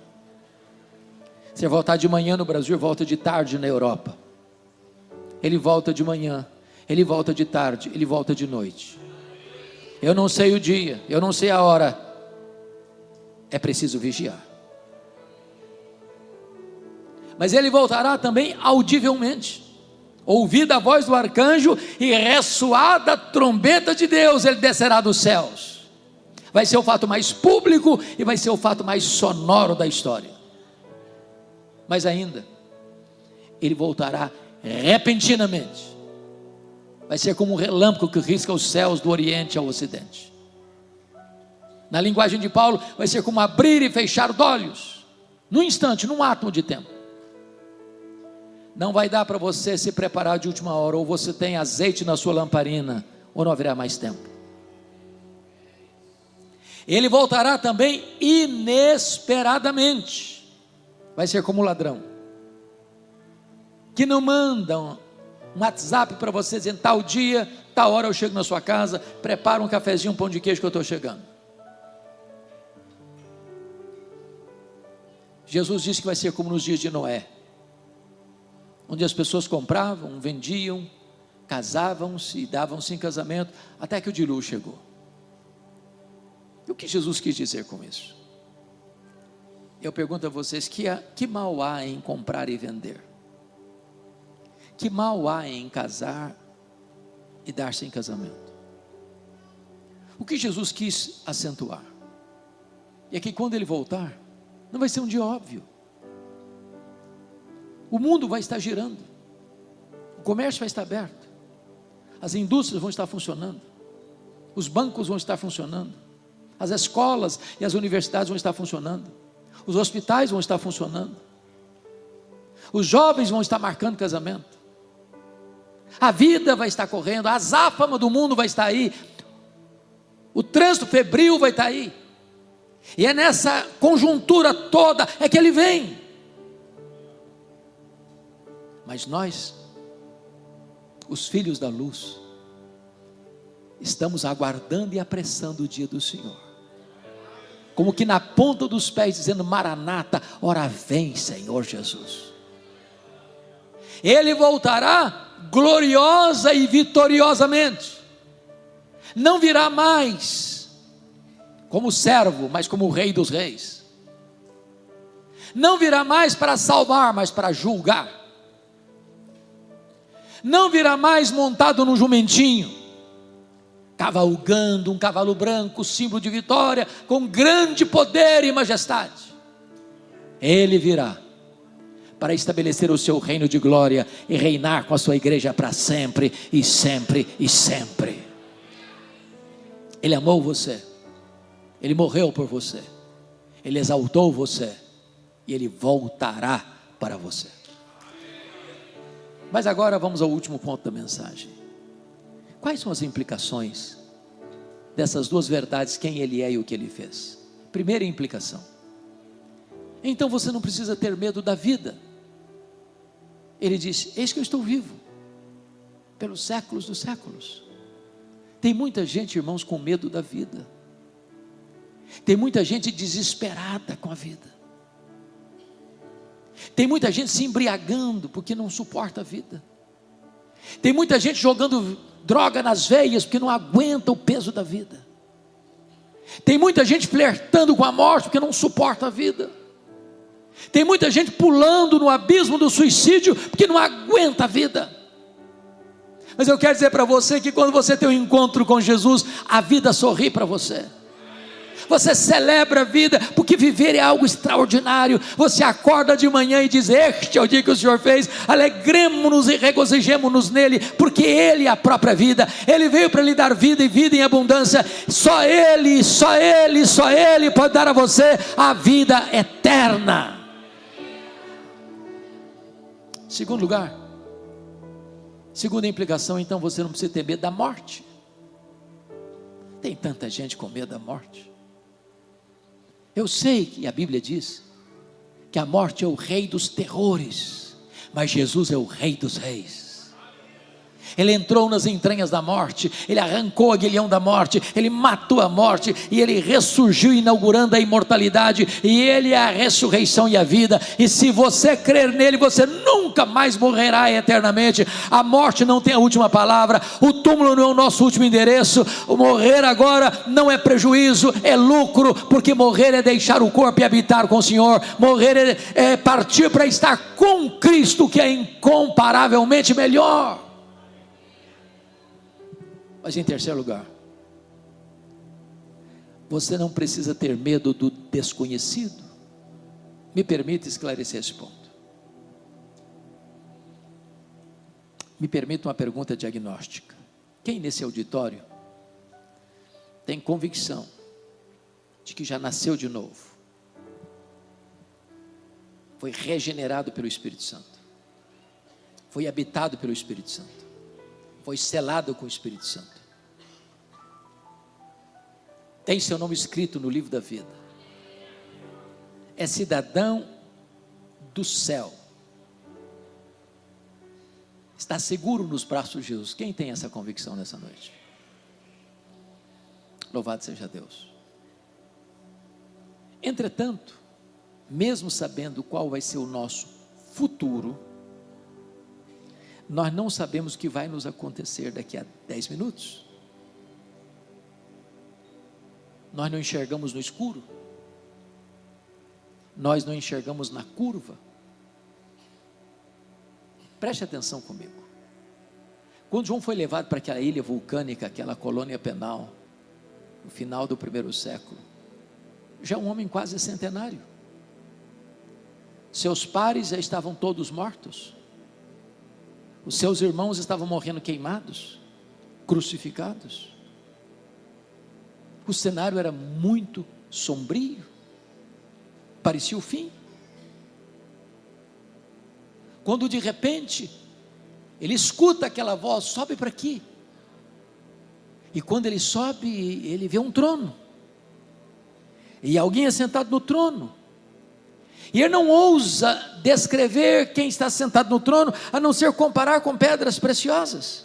Se ele voltar de manhã no Brasil, ele volta de tarde na Europa. Ele volta de manhã, ele volta de tarde, ele volta de noite. Eu não sei o dia, eu não sei a hora. É preciso vigiar. Mas ele voltará também audivelmente. Ouvida a voz do arcanjo e ressoada a trombeta de Deus, ele descerá dos céus. Vai ser o fato mais público e vai ser o fato mais sonoro da história. Mas ainda, ele voltará repentinamente. Vai ser como um relâmpago que risca os céus do oriente ao ocidente. Na linguagem de Paulo, vai ser como abrir e fechar de olhos, num instante, num átomo de tempo. Não vai dar para você se preparar de última hora, ou você tem azeite na sua lamparina, ou não haverá mais tempo. Ele voltará também inesperadamente. Vai ser como um ladrão, que não manda um WhatsApp para você dizendo: tal dia, tal hora eu chego na sua casa, prepara um cafezinho, um pão de queijo que eu estou chegando. Jesus disse que vai ser como nos dias de Noé, onde as pessoas compravam, vendiam, casavam-se e davam-se em casamento, até que o dilúvio chegou. E o que Jesus quis dizer com isso? Eu pergunto a vocês, que mal há em comprar e vender? Que mal há em casar e dar-se em casamento? O que Jesus quis acentuar? É que quando Ele voltar, não vai ser um dia óbvio. O mundo vai estar girando, o comércio vai estar aberto, as indústrias vão estar funcionando, os bancos vão estar funcionando, as escolas e as universidades vão estar funcionando, os hospitais vão estar funcionando, os jovens vão estar marcando casamento, a vida vai estar correndo, a azáfama do mundo vai estar aí, o trânsito febril vai estar aí, e é nessa conjuntura toda é que Ele vem. Mas nós, os filhos da luz, estamos aguardando e apressando o dia do Senhor, como que na ponta dos pés, dizendo: Maranata, ora vem, Senhor Jesus. Ele voltará gloriosa e vitoriosamente, não virá mais como servo, mas como o Rei dos Reis, não virá mais para salvar, mas para julgar, não virá mais montado num jumentinho, cavalgando um cavalo branco, símbolo de vitória, com grande poder e majestade. Ele virá para estabelecer o seu reino de glória e reinar com a sua igreja para sempre e sempre e sempre. Ele amou você, Ele morreu por você, Ele exaltou você e Ele voltará para você. Mas agora vamos ao último ponto da mensagem. Quais são as implicações dessas duas verdades, quem Ele é e o que Ele fez? Primeira implicação: então você não precisa ter medo da vida. Ele disse: eis que eu estou vivo pelos séculos dos séculos. Tem muita gente, irmãos, com medo da vida. Tem muita gente desesperada com a vida. Tem muita gente se embriagando porque não suporta a vida. Tem muita gente jogando droga nas veias porque não aguenta o peso da vida. Tem muita gente flertando com a morte porque não suporta a vida. Tem muita gente pulando no abismo do suicídio porque não aguenta a vida. Mas eu quero dizer para você que quando você tem um encontro com Jesus, a vida sorri para você. Você celebra a vida, porque viver é algo extraordinário. Você acorda de manhã e diz: este é o dia que o Senhor fez, alegremo-nos e regozijemo-nos nele, porque Ele é a própria vida. Ele veio para lhe dar vida e vida em abundância. Só Ele, só Ele, só Ele pode dar a você a vida eterna. Segundo lugar, segunda implicação, então você não precisa ter medo da morte. Tem tanta gente com medo da morte. Eu sei que a Bíblia diz que a morte é o rei dos terrores, mas Jesus é o Rei dos reis. Ele entrou nas entranhas da morte, Ele arrancou o aguilhão da morte, Ele matou a morte e Ele ressurgiu, inaugurando a imortalidade, e Ele é a ressurreição e a vida. E se você crer nele, você nunca mais morrerá eternamente. A morte não tem a última palavra, o túmulo não é o nosso último endereço. O morrer agora não é prejuízo, é lucro, porque morrer é deixar o corpo e habitar com o Senhor. Morrer é partir para estar com Cristo, que é incomparavelmente melhor. Mas em terceiro lugar, você não precisa ter medo do desconhecido. Me permita esclarecer esse ponto. Me permita uma pergunta diagnóstica. Quem nesse auditório tem convicção de que já nasceu de novo? Foi regenerado pelo Espírito Santo? Foi habitado pelo Espírito Santo? Foi selado com o Espírito Santo? Tem seu nome escrito no livro da vida? É cidadão do céu? Está seguro nos braços de Jesus? Quem tem essa convicção nessa noite? Louvado seja Deus. Entretanto, mesmo sabendo qual vai ser o nosso futuro, Nós não sabemos o que vai nos acontecer daqui a 10 minutos. Nós não enxergamos no escuro. Nós não enxergamos na curva. Preste atenção comigo. Quando João foi levado para aquela ilha vulcânica, aquela colônia penal, no final do primeiro século, já um homem quase centenário. Seus pares já estavam todos mortos. Os seus irmãos estavam morrendo queimados, crucificados. O cenário era muito sombrio. Parecia o fim. Quando de repente ele escuta aquela voz: sobe para aqui. E quando ele sobe, ele vê um trono, e alguém é sentado no trono, e ele não ousa descrever quem está sentado no trono, a não ser comparar com pedras preciosas.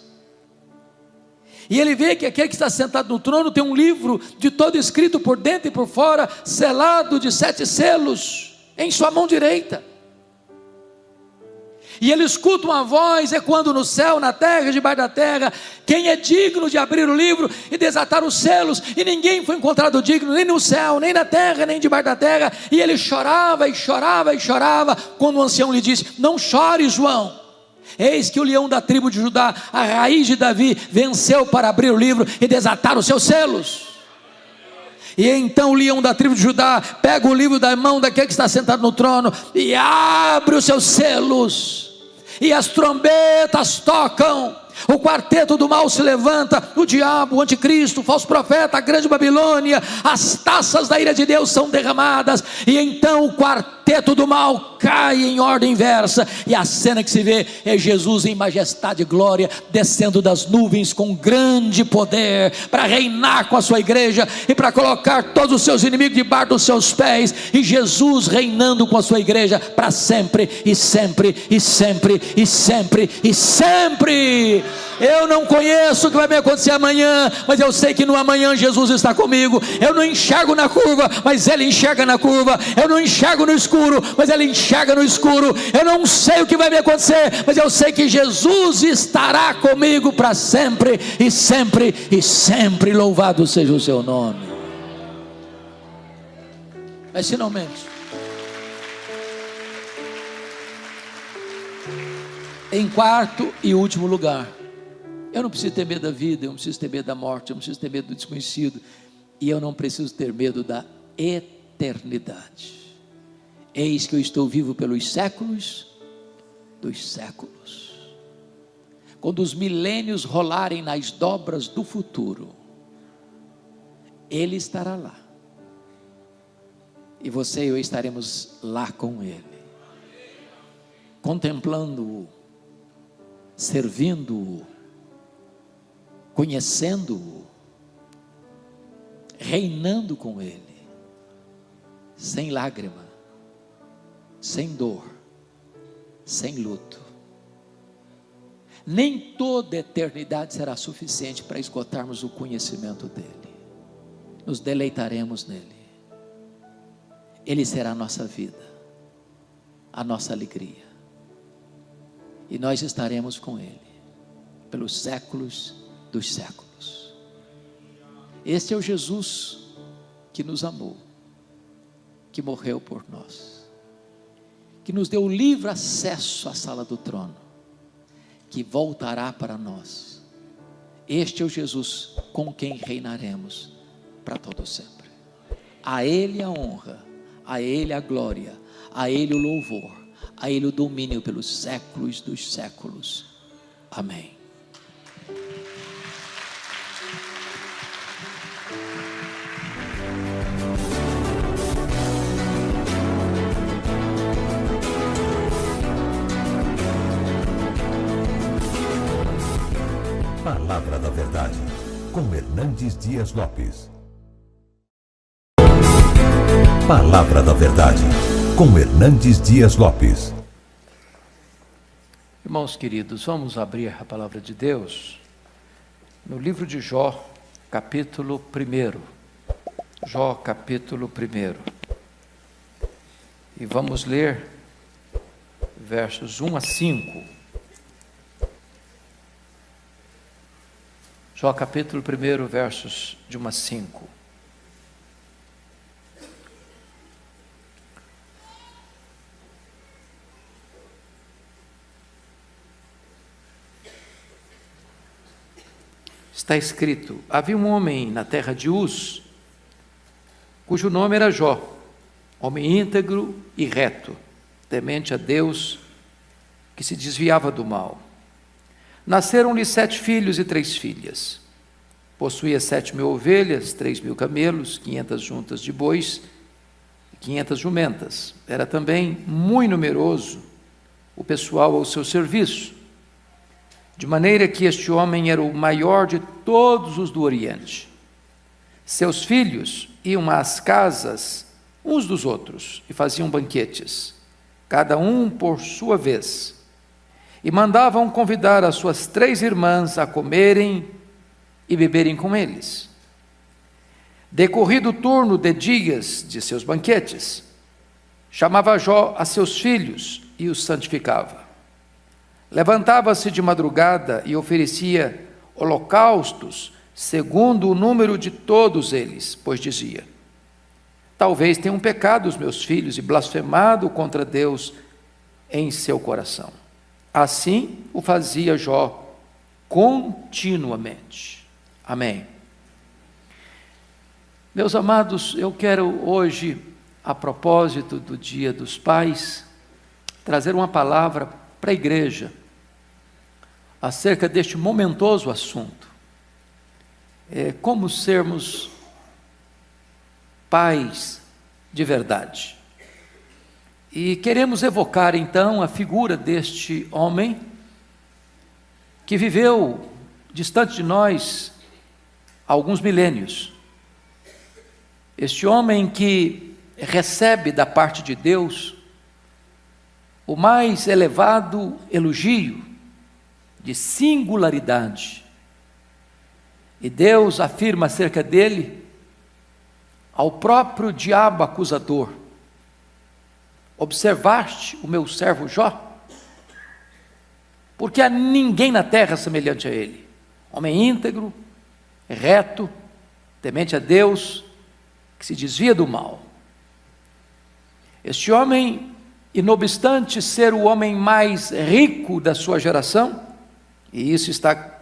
E ele vê que aquele que está sentado no trono tem um livro de todo escrito por dentro e por fora, selado de 7 selos, em sua mão direita. E ele escuta uma voz ecoando no céu, na terra e debaixo da terra: quem é digno de abrir o livro e desatar os selos? E ninguém foi encontrado digno, nem no céu, nem na terra, nem debaixo da terra. E ele chorava e chorava e chorava, quando o ancião lhe disse: não chore, João, eis que o leão da tribo de Judá, a raiz de Davi, venceu para abrir o livro e desatar os seus selos. E então o leão da tribo de Judá pega o livro da mão daquele que está sentado no trono e abre os seus selos, e as trombetas tocam, o quarteto do mal se levanta, o diabo, o anticristo, o falso profeta, a grande Babilônia, as taças da ira de Deus são derramadas, e então o quarteto do mal cai em ordem inversa, e a cena que se vê é Jesus em majestade e glória, descendo das nuvens com grande poder, para reinar com a sua igreja, e para colocar todos os seus inimigos debaixo dos seus pés, e Jesus reinando com a sua igreja, para sempre, e sempre, e sempre, e sempre, e sempre. Eu não conheço o que vai me acontecer amanhã, mas eu sei que no amanhã Jesus está comigo. Eu não enxergo na curva, mas Ele enxerga na curva. Eu não enxergo no escuro, mas Ele enxerga no escuro. Eu não sei o que vai me acontecer, mas eu sei que Jesus estará comigo para sempre, e sempre, e sempre. Louvado seja o seu nome. Mas finalmente, em quarto e último lugar, eu não preciso ter medo da vida, eu não preciso ter medo da morte, eu não preciso ter medo do desconhecido, e eu não preciso ter medo da eternidade. Eis que eu estou vivo pelos séculos dos séculos. Quando os milênios rolarem nas dobras do futuro, Ele estará lá, e você e eu estaremos lá com Ele, contemplando-o, servindo-o, conhecendo-o, reinando com Ele, sem lágrima, sem dor, sem luto. Nem toda a eternidade será suficiente para esgotarmos o conhecimento dEle. Nos deleitaremos nele. Ele será a nossa vida, a nossa alegria, e nós estaremos com Ele pelos séculos dos séculos. Este é o Jesus que nos amou, que morreu por nós, que nos deu livre acesso à sala do trono, que voltará para nós. Este é o Jesus com quem reinaremos para todo sempre. A Ele a honra, a Ele a glória, a Ele o louvor, a Ele o domínio pelos séculos dos séculos. Amém. Palavra da Verdade, com Hernandes Dias Lopes. Palavra da Verdade, com Hernandes Dias Lopes. Irmãos queridos, vamos abrir a palavra de Deus no livro de Jó, capítulo 1. Jó, capítulo 1. E vamos ler versos 1 a 5. Jó capítulo 1, versos de 1 a 5. Está escrito: havia um homem na terra de Uz, cujo nome era Jó, homem íntegro e reto, temente a Deus, que se desviava do mal. Nasceram-lhe 7 filhos e 3 filhas. Possuía 7.000 ovelhas, 3.000 camelos, 500 juntas de bois e 500 jumentas. Era também muito numeroso o pessoal ao seu serviço, de maneira que este homem era o maior de todos os do Oriente. Seus filhos iam às casas uns dos outros e faziam banquetes, cada um por sua vez, e mandavam convidar as suas 3 irmãs a comerem e beberem com eles. Decorrido o turno de dias de seus banquetes, chamava Jó a seus filhos e os santificava. Levantava-se de madrugada e oferecia holocaustos segundo o número de todos eles, pois dizia: talvez tenham pecado os meus filhos e blasfemado contra Deus em seu coração. Assim o fazia Jó continuamente. Amém. Meus amados, eu quero hoje, a propósito do Dia dos Pais, trazer uma palavra para a igreja acerca deste momentoso assunto. Como sermos pais de verdade. E queremos evocar então a figura deste homem que viveu distante de nós há alguns milênios. Este homem que recebe da parte de Deus o mais elevado elogio de singularidade. E Deus afirma acerca dele ao próprio diabo acusador: observaste o meu servo Jó? Porque há ninguém na terra semelhante a ele, homem íntegro, reto, temente a Deus, que se desvia do mal. Este homem, e não obstante ser o homem mais rico da sua geração, e isso está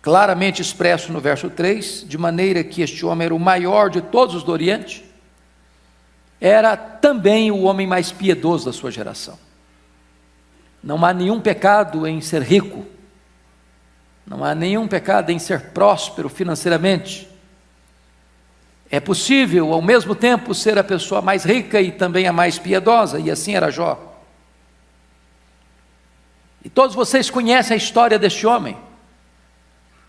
claramente expresso no verso 3, de maneira que este homem era o maior de todos os do Oriente, era também o homem mais piedoso da sua geração. Não há nenhum pecado em ser rico, não há nenhum pecado em ser próspero financeiramente. É possível, ao mesmo tempo, ser a pessoa mais rica e também a mais piedosa, e assim era Jó. E todos vocês conhecem a história deste homem,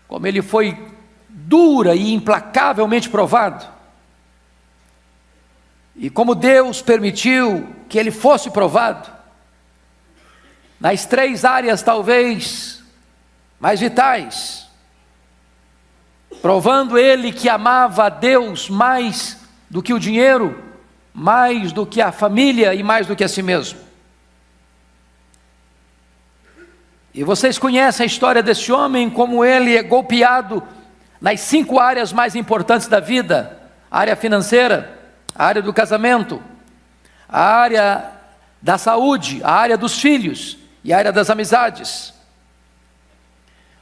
como ele foi dura e implacavelmente provado, e como Deus permitiu que ele fosse provado, nas 3 áreas talvez mais vitais, provando ele que amava a Deus mais do que o dinheiro, mais do que a família e mais do que a si mesmo. E vocês conhecem a história desse homem, como ele é golpeado nas 5 áreas mais importantes da vida: a área financeira, a área do casamento, a área da saúde, a área dos filhos e a área das amizades.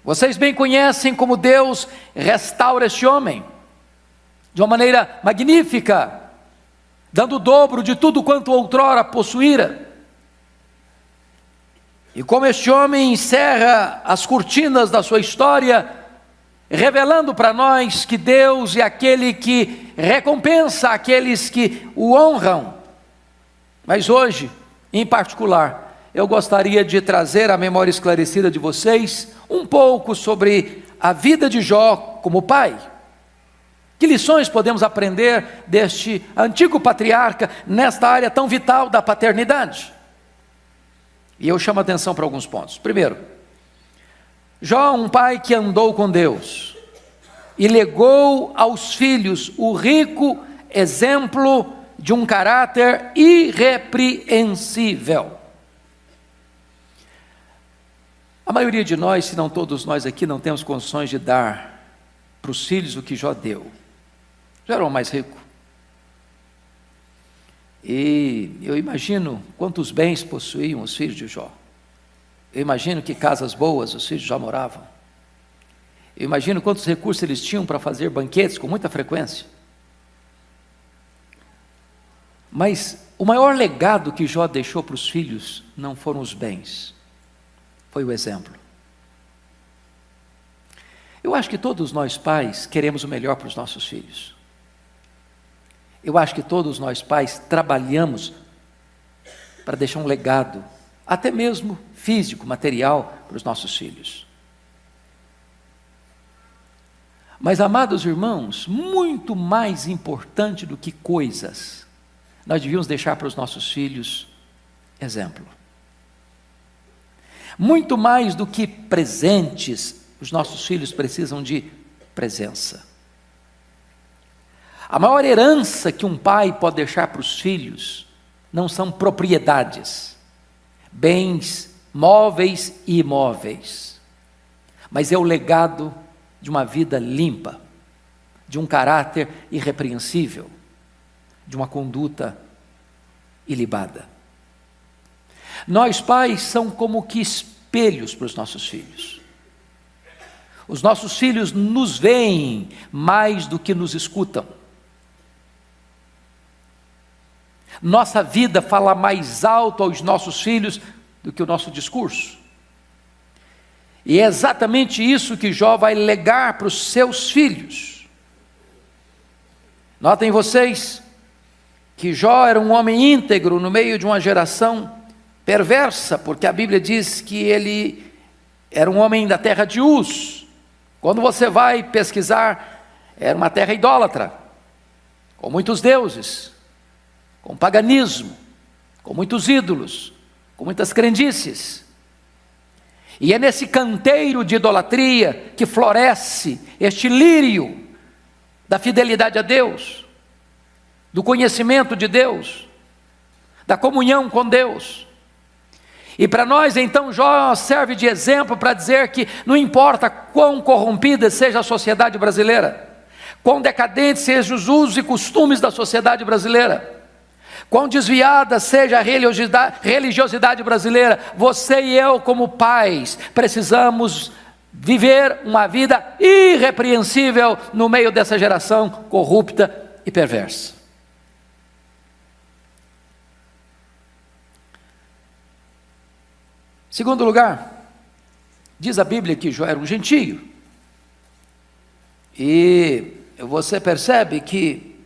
Vocês bem conhecem como Deus restaura este homem de uma maneira magnífica, dando o dobro de tudo quanto outrora possuíra. E como este homem encerra as cortinas da sua história, revelando para nós que Deus é aquele que recompensa aqueles que o honram. Mas hoje, em particular, eu gostaria de trazer à memória esclarecida de vocês um pouco sobre a vida de Jó como pai. Que lições podemos aprender deste antigo patriarca nesta área tão vital da paternidade? E eu chamo a atenção para alguns pontos. Primeiro, Jó, um pai que andou com Deus e legou aos filhos o rico exemplo de um caráter irrepreensível. A maioria de nós, se não todos nós aqui, não temos condições de dar para os filhos o que Jó deu. Jó era o mais rico. E eu imagino quantos bens possuíam os filhos de Jó. Eu imagino que casas boas os filhos de Jó moravam. Eu imagino quantos recursos eles tinham para fazer banquetes com muita frequência. Mas o maior legado que Jó deixou para os filhos não foram os bens, foi o exemplo. Eu acho que todos nós pais queremos o melhor para os nossos filhos. Eu acho que todos nós pais trabalhamos para deixar um legado, até mesmo físico, material, para os nossos filhos. Mas, amados irmãos, muito mais importante do que coisas, nós devíamos deixar para os nossos filhos exemplo. Muito mais do que presentes, os nossos filhos precisam de presença. A maior herança que um pai pode deixar para os filhos não são propriedades, bens móveis e imóveis, mas é o legado de uma vida limpa, de um caráter irrepreensível, de uma conduta ilibada. Nós pais somos como que espelhos para os nossos filhos. Os nossos filhos nos veem mais do que nos escutam. Nossa vida fala mais alto aos nossos filhos do que o nosso discurso. E é exatamente isso que Jó vai legar para os seus filhos. Notem vocês que Jó era um homem íntegro no meio de uma geração perversa, porque a Bíblia diz que ele era um homem da terra de Uz. Quando você vai pesquisar, era uma terra idólatra, com muitos deuses, com paganismo, com muitos ídolos, com muitas crendices. E é nesse canteiro de idolatria que floresce este lírio da fidelidade a Deus, do conhecimento de Deus, da comunhão com Deus. E para nós então Jó serve de exemplo para dizer que não importa quão corrompida seja a sociedade brasileira, quão decadentes sejam os usos e costumes da sociedade brasileira, quão desviada seja a religiosidade brasileira, você e eu como pais precisamos viver uma vida irrepreensível no meio dessa geração corrupta e perversa. Segundo lugar, diz a Bíblia que Jó era um gentio. E você percebe que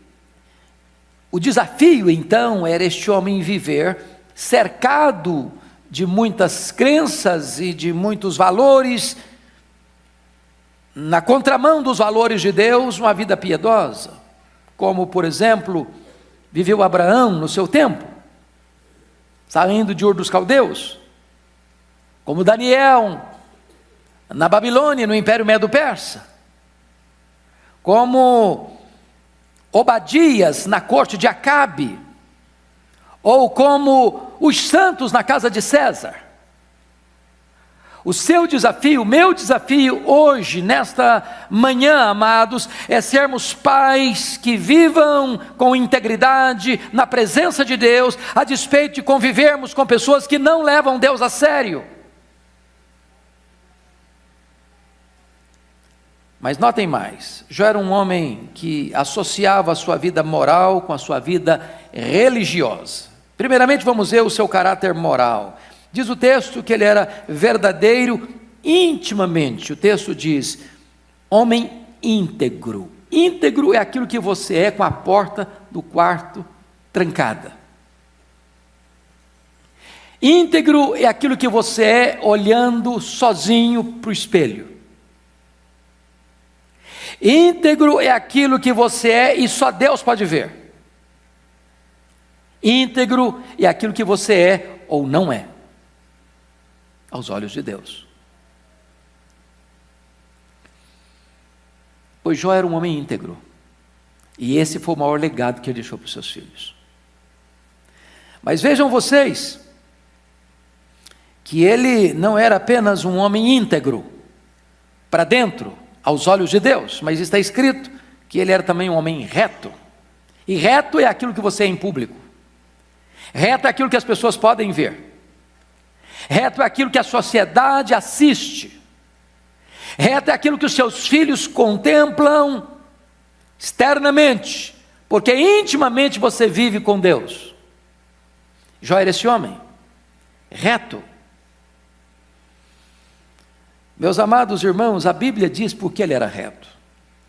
o desafio então era este homem viver cercado de muitas crenças e de muitos valores, na contramão dos valores de Deus, uma vida piedosa, como por exemplo, viveu Abraão no seu tempo, saindo de Ur dos Caldeus, como Daniel na Babilônia, no Império Medo-Persa, como Obadias na corte de Acabe, ou como os santos na casa de César. O seu desafio, o meu desafio hoje, nesta manhã, amados, é sermos pais que vivam com integridade na presença de Deus, a despeito de convivermos com pessoas que não levam Deus a sério. Mas notem mais, Jó era um homem que associava a sua vida moral com a sua vida religiosa. Primeiramente vamos ver o seu caráter moral. Diz o texto que ele era verdadeiro intimamente. O texto diz, homem íntegro. Íntegro é aquilo que você é com a porta do quarto trancada. Íntegro é aquilo que você é olhando sozinho para o espelho. Íntegro é aquilo que você é e só Deus pode ver. Íntegro é aquilo que você é ou não é, aos olhos de Deus. Pois Jó era um homem íntegro, e esse foi o maior legado que ele deixou para os seus filhos. Mas vejam vocês, que ele não era apenas um homem íntegro, para dentro, aos olhos de Deus, mas está escrito que ele era também um homem reto. E reto é aquilo que você é em público. Reto é aquilo que as pessoas podem ver. Reto é aquilo que a sociedade assiste. Reto é aquilo que os seus filhos contemplam externamente, porque intimamente você vive com Deus. Jó era esse homem, reto. Meus amados irmãos, a Bíblia diz por que ele era reto.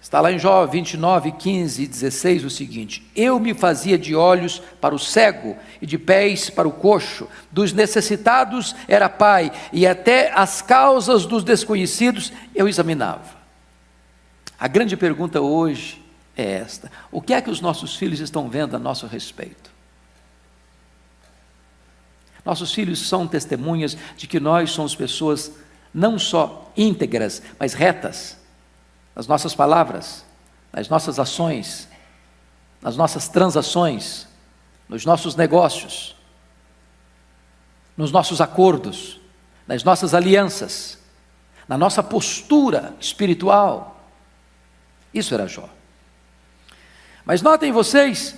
Está lá em Jó 29, 15 e 16 o seguinte: eu me fazia de olhos para o cego e de pés para o coxo, dos necessitados era pai, e até as causas dos desconhecidos eu examinava. A grande pergunta hoje é esta: o que é que os nossos filhos estão vendo a nosso respeito? Nossos filhos são testemunhas de que nós somos pessoas não só íntegras, mas retas, nas nossas palavras, nas nossas ações, nas nossas transações, nos nossos negócios, nos nossos acordos, nas nossas alianças, na nossa postura espiritual. Isso era Jó. Mas notem vocês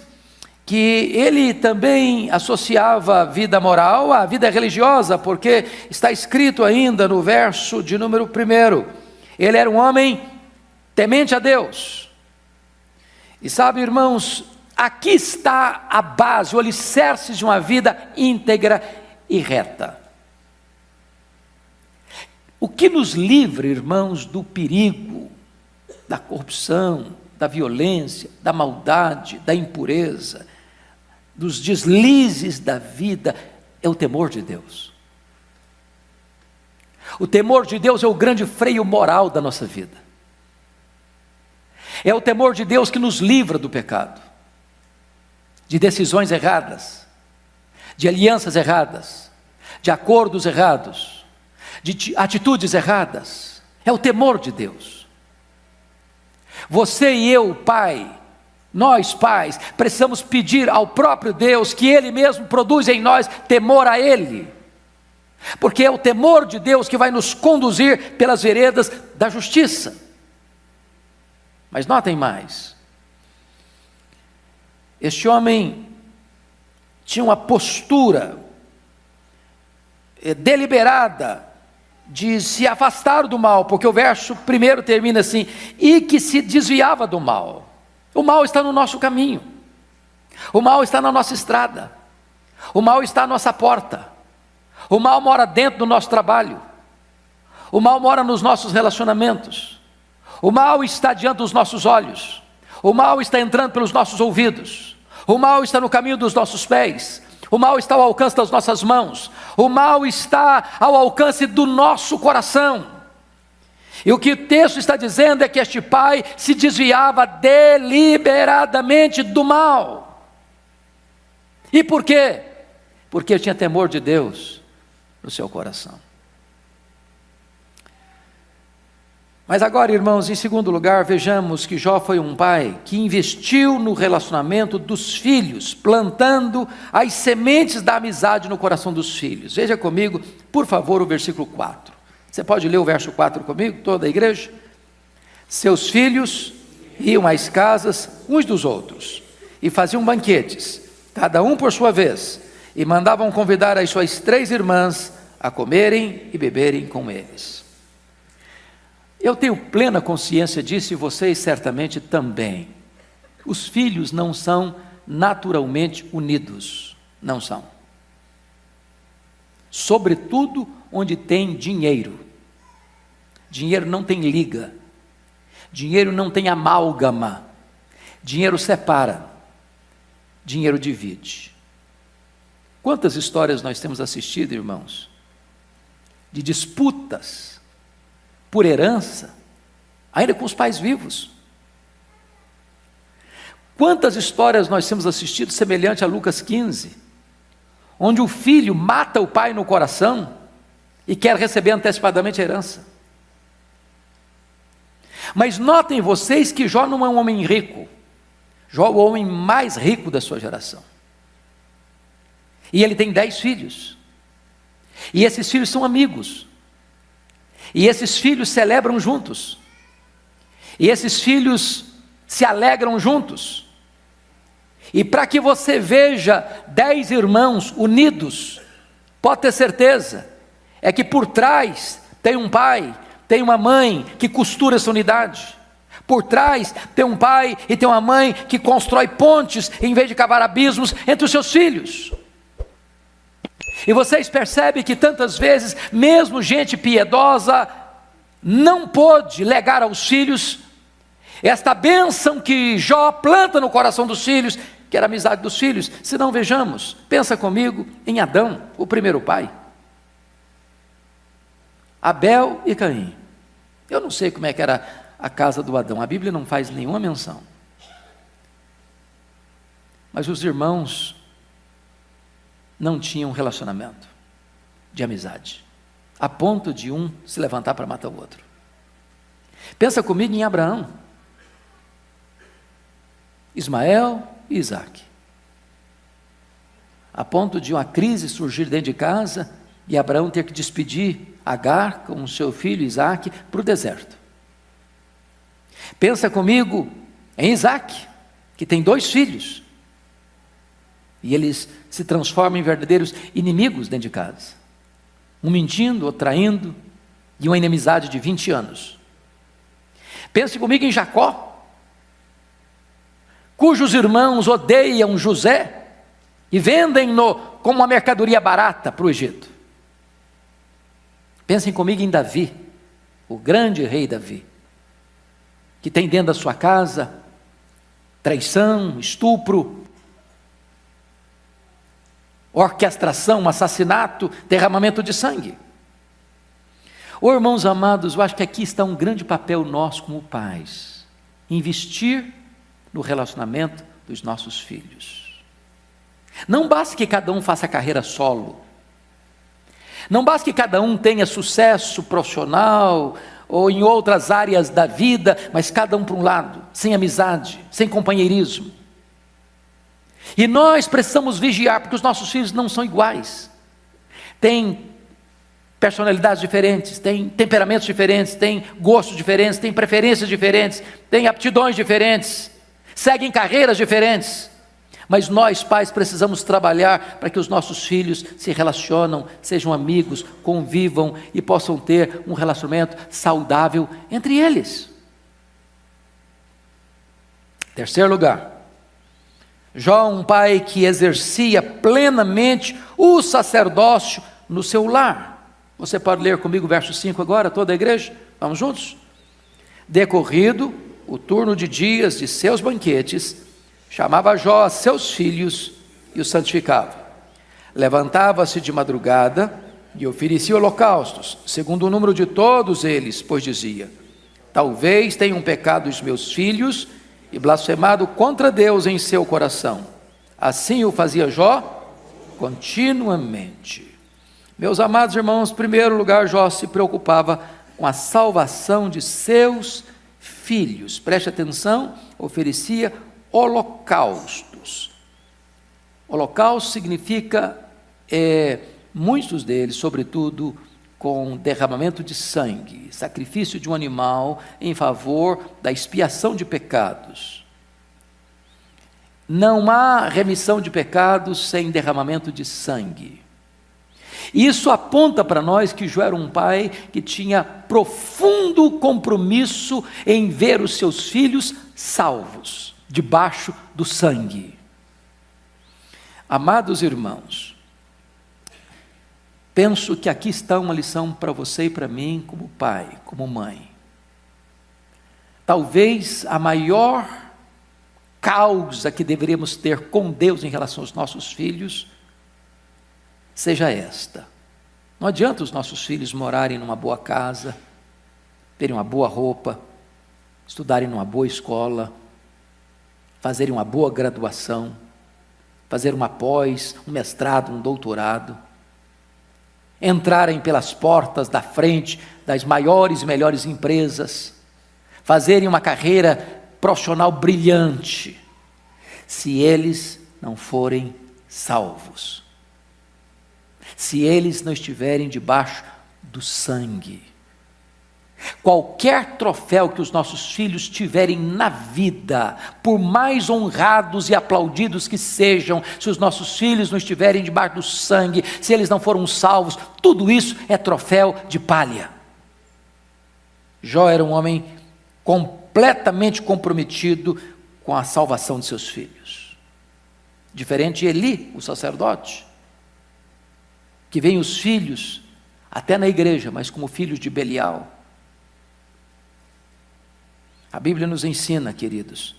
que ele também associava a vida moral à vida religiosa, porque está escrito ainda no verso de número 1, ele era um homem temente a Deus. E sabe, irmãos, aqui está a base, o alicerce de uma vida íntegra e reta. O que nos livra, irmãos, do perigo, da corrupção, da violência, da maldade, da impureza, dos deslizes da vida, é o temor de Deus. O temor de Deus é o grande freio moral da nossa vida. É o temor de Deus que nos livra do pecado, de decisões erradas, de alianças erradas, de acordos errados, de atitudes erradas. É o temor de Deus. Você e eu, pai, nós pais, precisamos pedir ao próprio Deus que Ele mesmo produz em nós temor a Ele, porque é o temor de Deus que vai nos conduzir pelas veredas da justiça. Mas notem mais, este homem tinha uma postura deliberada de se afastar do mal, porque o verso 1 termina assim: e que se desviava do mal. O mal está no nosso caminho, o mal está na nossa estrada, o mal está à nossa porta, o mal mora dentro do nosso trabalho, o mal mora nos nossos relacionamentos, o mal está diante dos nossos olhos, o mal está entrando pelos nossos ouvidos, o mal está no caminho dos nossos pés, o mal está ao alcance das nossas mãos, o mal está ao alcance do nosso coração. E o que o texto está dizendo é que este pai se desviava deliberadamente do mal. E por quê? Porque ele tinha temor de Deus no seu coração. Mas agora, irmãos, em segundo lugar, vejamos que Jó foi um pai que investiu no relacionamento dos filhos, plantando as sementes da amizade no coração dos filhos. Veja comigo, por favor, o versículo 4. Você pode ler o verso 4 comigo, toda a igreja? Seus filhos iam às casas uns dos outros, e faziam banquetes, cada um por sua vez, e mandavam convidar as suas 3 irmãs a comerem e beberem com eles. Eu tenho plena consciência disso, e vocês certamente também. Os filhos não são naturalmente unidos, não são. Sobretudo onde tem dinheiro. Dinheiro não tem liga, dinheiro não tem amálgama, dinheiro separa, dinheiro divide. Quantas histórias nós temos assistido, irmãos, de disputas por herança, ainda com os pais vivos. Quantas histórias nós temos assistido semelhante a Lucas 15, onde o filho mata o pai no coração e quer receber antecipadamente a herança. Mas notem vocês que Jó não é um homem rico. Jó é o homem mais rico da sua geração. E ele tem 10 filhos. E esses filhos são amigos. E esses filhos celebram juntos. E esses filhos se alegram juntos. E para que você veja 10 irmãos unidos, pode ter certeza, é que por trás tem um pai, tem uma mãe que costura essa unidade. Por trás tem um pai e tem uma mãe que constrói pontes em vez de cavar abismos entre os seus filhos. E vocês percebem que tantas vezes, mesmo gente piedosa, não pôde legar aos filhos esta bênção que Jó planta no coração dos filhos, que era a amizade dos filhos. Se não, vejamos, pensa comigo em Adão, o primeiro pai. Abel e Caim. Eu não sei como é que era a casa do Adão, a Bíblia não faz nenhuma menção. Mas os irmãos não tinham relacionamento de amizade, a ponto de um se levantar para matar o outro. Pensa comigo em Abraão, Ismael e Isaque, a ponto de uma crise surgir dentro de casa e Abraão ter que despedir Agar com o seu filho Isaque para o deserto. Pensa comigo em Isaque, que tem 2 filhos, e eles se transformam em verdadeiros inimigos dentro de casa, um mentindo, outro traindo, e uma inimizade de 20 anos. Pense comigo em Jacó, cujos irmãos odeiam José e vendem-no como uma mercadoria barata para o Egito. Pensem comigo em Davi, o grande rei Davi, que tem dentro da sua casa traição, estupro, orquestração, assassinato, derramamento de sangue. Oh, irmãos amados, eu acho que aqui está um grande papel nosso como pais, investir no relacionamento dos nossos filhos. Não basta que cada um faça carreira solo, não basta que cada um tenha sucesso profissional ou em outras áreas da vida, mas cada um para um lado, sem amizade, sem companheirismo. E nós precisamos vigiar, porque os nossos filhos não são iguais, têm personalidades diferentes, têm temperamentos diferentes, têm gostos diferentes, têm preferências diferentes, têm aptidões diferentes, seguem carreiras diferentes. Mas nós, pais, precisamos trabalhar para que os nossos filhos se relacionem, sejam amigos, convivam e possam ter um relacionamento saudável entre eles. Terceiro lugar, Jó, um pai que exercia plenamente o sacerdócio no seu lar. Você pode ler comigo o verso 5 agora, toda a igreja? Vamos juntos? Decorrido o turno de dias de seus banquetes, chamava Jó a seus filhos e os santificava. Levantava-se de madrugada e oferecia holocaustos, segundo o número de todos eles, pois dizia: talvez tenham pecado os meus filhos e blasfemado contra Deus em seu coração. Assim o fazia Jó continuamente. Meus amados irmãos, em primeiro lugar, Jó se preocupava com a salvação de seus filhos. Preste atenção, oferecia holocaustos. Holocausto significa, muitos deles, sobretudo, com derramamento de sangue, sacrifício de um animal em favor da expiação de pecados. Não há remissão de pecados sem derramamento de sangue. Isso aponta para nós que Jó era um pai que tinha profundo compromisso em ver os seus filhos salvos, debaixo do sangue. Amados irmãos, penso que aqui está uma lição para você e para mim, como pai, como mãe. Talvez a maior causa que deveríamos ter com Deus em relação aos nossos filhos seja esta: não adianta os nossos filhos morarem numa boa casa, terem uma boa roupa, estudarem numa boa escola, fazerem uma boa graduação, fazer uma pós, um mestrado, um doutorado, entrarem pelas portas da frente das maiores e melhores empresas, fazerem uma carreira profissional brilhante, se eles não forem salvos. se eles não estiverem debaixo do sangue. Qualquer troféu que os nossos filhos tiverem na vida, por mais honrados e aplaudidos que sejam, se os nossos filhos não estiverem debaixo do sangue, se eles não foram salvos, tudo isso é troféu de palha. Jó era um homem completamente comprometido com a salvação de seus filhos. Diferente de Eli, o sacerdote, que vem os filhos até na igreja, mas como filhos de Belial. A Bíblia nos ensina, queridos,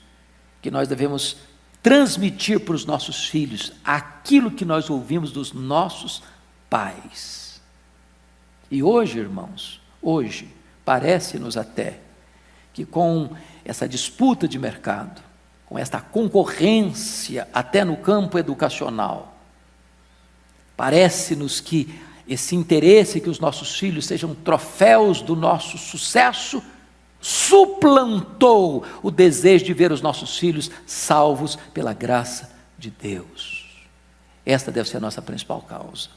que nós devemos transmitir para os nossos filhos aquilo que nós ouvimos dos nossos pais. E hoje, irmãos, hoje, parece-nos até que com essa disputa de mercado, com esta concorrência até no campo educacional, parece-nos que esse interesse que os nossos filhos sejam troféus do nosso sucesso suplantou o desejo de ver os nossos filhos salvos pela graça de Deus. Esta deve ser a nossa principal causa.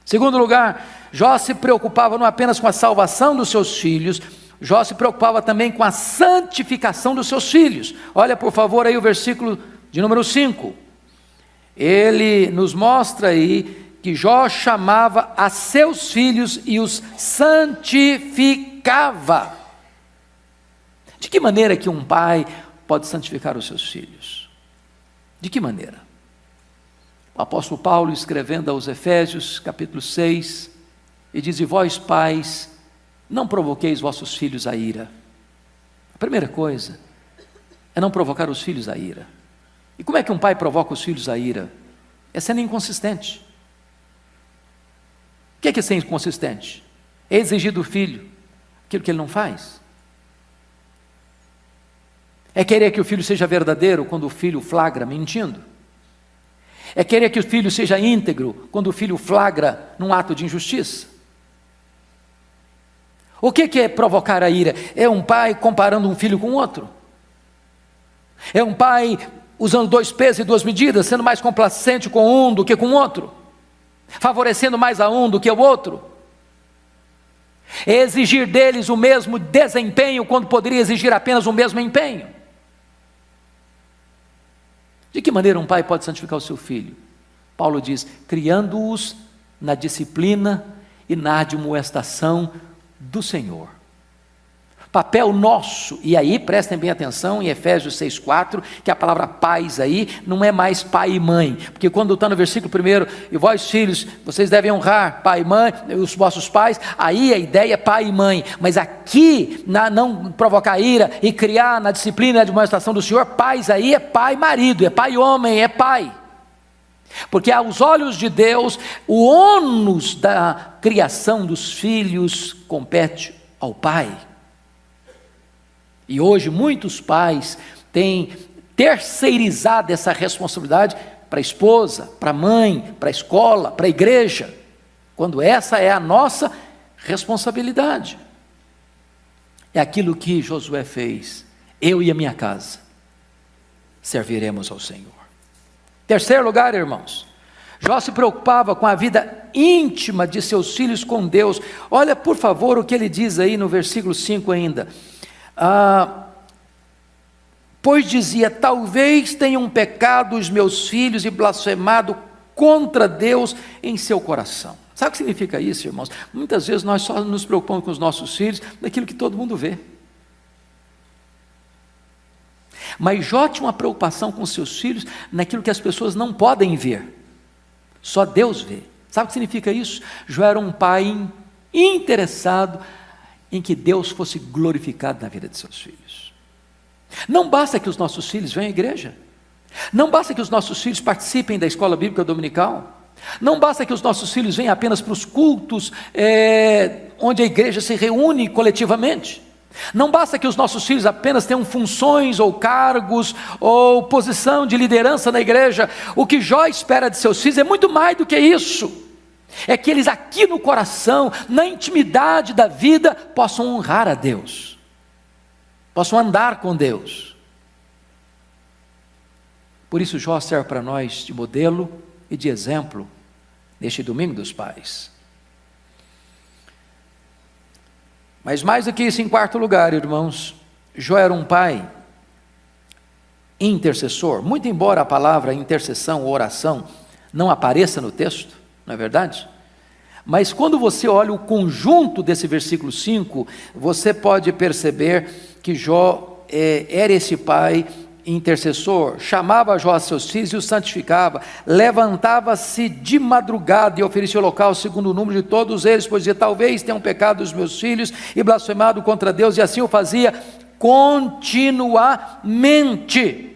Segundo lugar, Jó se preocupava não apenas com a salvação dos seus filhos, Jó se preocupava também com a santificação dos seus filhos. Olha por favor aí o versículo de número 5. Ele nos mostra aí que Jó chamava a seus filhos e os santificava. De que maneira que um pai pode santificar os seus filhos? De que maneira? O apóstolo Paulo, escrevendo aos Efésios, capítulo 6, e diz: e vós, pais, não provoqueis vossos filhos a ira. A primeira coisa é não provocar os filhos a ira. E como é que um pai provoca os filhos a ira? É sendo inconsistente. O que é ser inconsistente? É exigir do filho aquilo que ele não faz. É querer que o filho seja verdadeiro quando o filho flagra mentindo. É querer que o filho seja íntegro quando o filho flagra num ato de injustiça. O que é provocar a ira? É um pai comparando um filho com outro. É um pai usando 2 pesos e 2 medidas, sendo mais complacente com um do que com o outro, favorecendo mais a um do que o outro. É exigir deles o mesmo desempenho quando poderia exigir apenas o mesmo empenho. De que maneira um pai pode santificar o seu filho? Paulo diz: criando-os na disciplina e na admoestação do Senhor. Papel nosso, e aí prestem bem atenção em Efésios 6,4, que a palavra pais aí não é mais pai e mãe, porque quando está no versículo 1, e vós filhos, vocês devem honrar pai e mãe, os vossos pais, aí a ideia é pai e mãe, mas aqui, não provocar ira e criar na disciplina e na demonstração do Senhor, pais aí é pai marido, é pai homem, é pai. Porque aos olhos de Deus, o ônus da criação dos filhos compete ao pai. E hoje muitos pais têm terceirizado essa responsabilidade para a esposa, para a mãe, para a escola, para a igreja, quando essa é a nossa responsabilidade. É aquilo que Josué fez: eu e a minha casa serviremos ao Senhor. Terceiro lugar, irmãos, Jó se preocupava com a vida íntima de seus filhos com Deus. Olha por favor o que ele diz aí no versículo 5 ainda. Pois dizia: talvez tenham pecado os meus filhos e blasfemado contra Deus em seu coração. Sabe o que significa isso, irmãos? Muitas vezes nós só nos preocupamos com os nossos filhos daquilo que todo mundo vê. Mas Jó tinha uma preocupação com seus filhos naquilo que as pessoas não podem ver, só Deus vê. Sabe o que significa isso? Jó era um pai interessado em que Deus fosse glorificado na vida de seus filhos. Não basta que os nossos filhos venham à igreja, não basta que os nossos filhos participem da escola bíblica dominical, não basta que os nossos filhos venham apenas para os cultos onde a igreja se reúne coletivamente, não basta que os nossos filhos apenas tenham funções ou cargos ou posição de liderança na igreja. O que Jó espera de seus filhos é muito mais do que isso. É que eles aqui no coração, na intimidade da vida, possam honrar a Deus, possam andar com Deus. Por isso Jó serve para nós de modelo e de exemplo neste domingo dos pais. Mas mais do que isso, em quarto lugar, irmãos, Jó era um pai intercessor, muito embora a palavra intercessão ou oração não apareça no texto, não é verdade? Mas quando você olha o conjunto desse versículo 5, você pode perceber que Jó era esse pai intercessor, chamava Jó a seus filhos e os santificava, levantava-se de madrugada e oferecia holocausto segundo o número de todos eles, pois dizia, talvez tenham pecado os meus filhos e blasfemado contra Deus, e assim o fazia continuamente.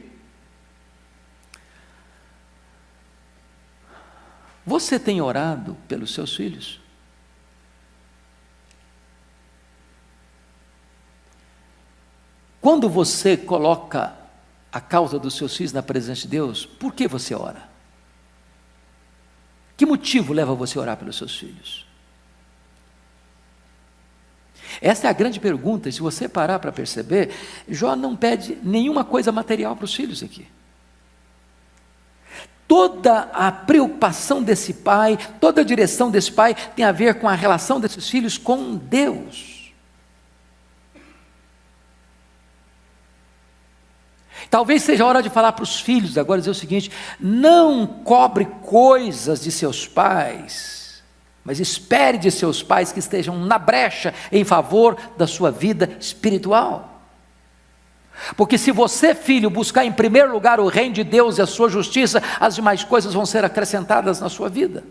Você tem orado pelos seus filhos? Quando você coloca a causa dos seus filhos na presença de Deus, por que você ora? Que motivo leva você a orar pelos seus filhos? Essa é a grande pergunta, e se você parar para perceber, Jó não pede nenhuma coisa material para os filhos aqui. Toda a preocupação desse pai, toda a direção desse pai tem a ver com a relação desses filhos com Deus. Talvez seja a hora de falar para os filhos agora, dizer o seguinte: não cobre coisas de seus pais, mas espere de seus pais que estejam na brecha em favor da sua vida espiritual. Porque se você, filho, buscar em primeiro lugar o reino de Deus e a sua justiça, as demais coisas vão ser acrescentadas na sua vida.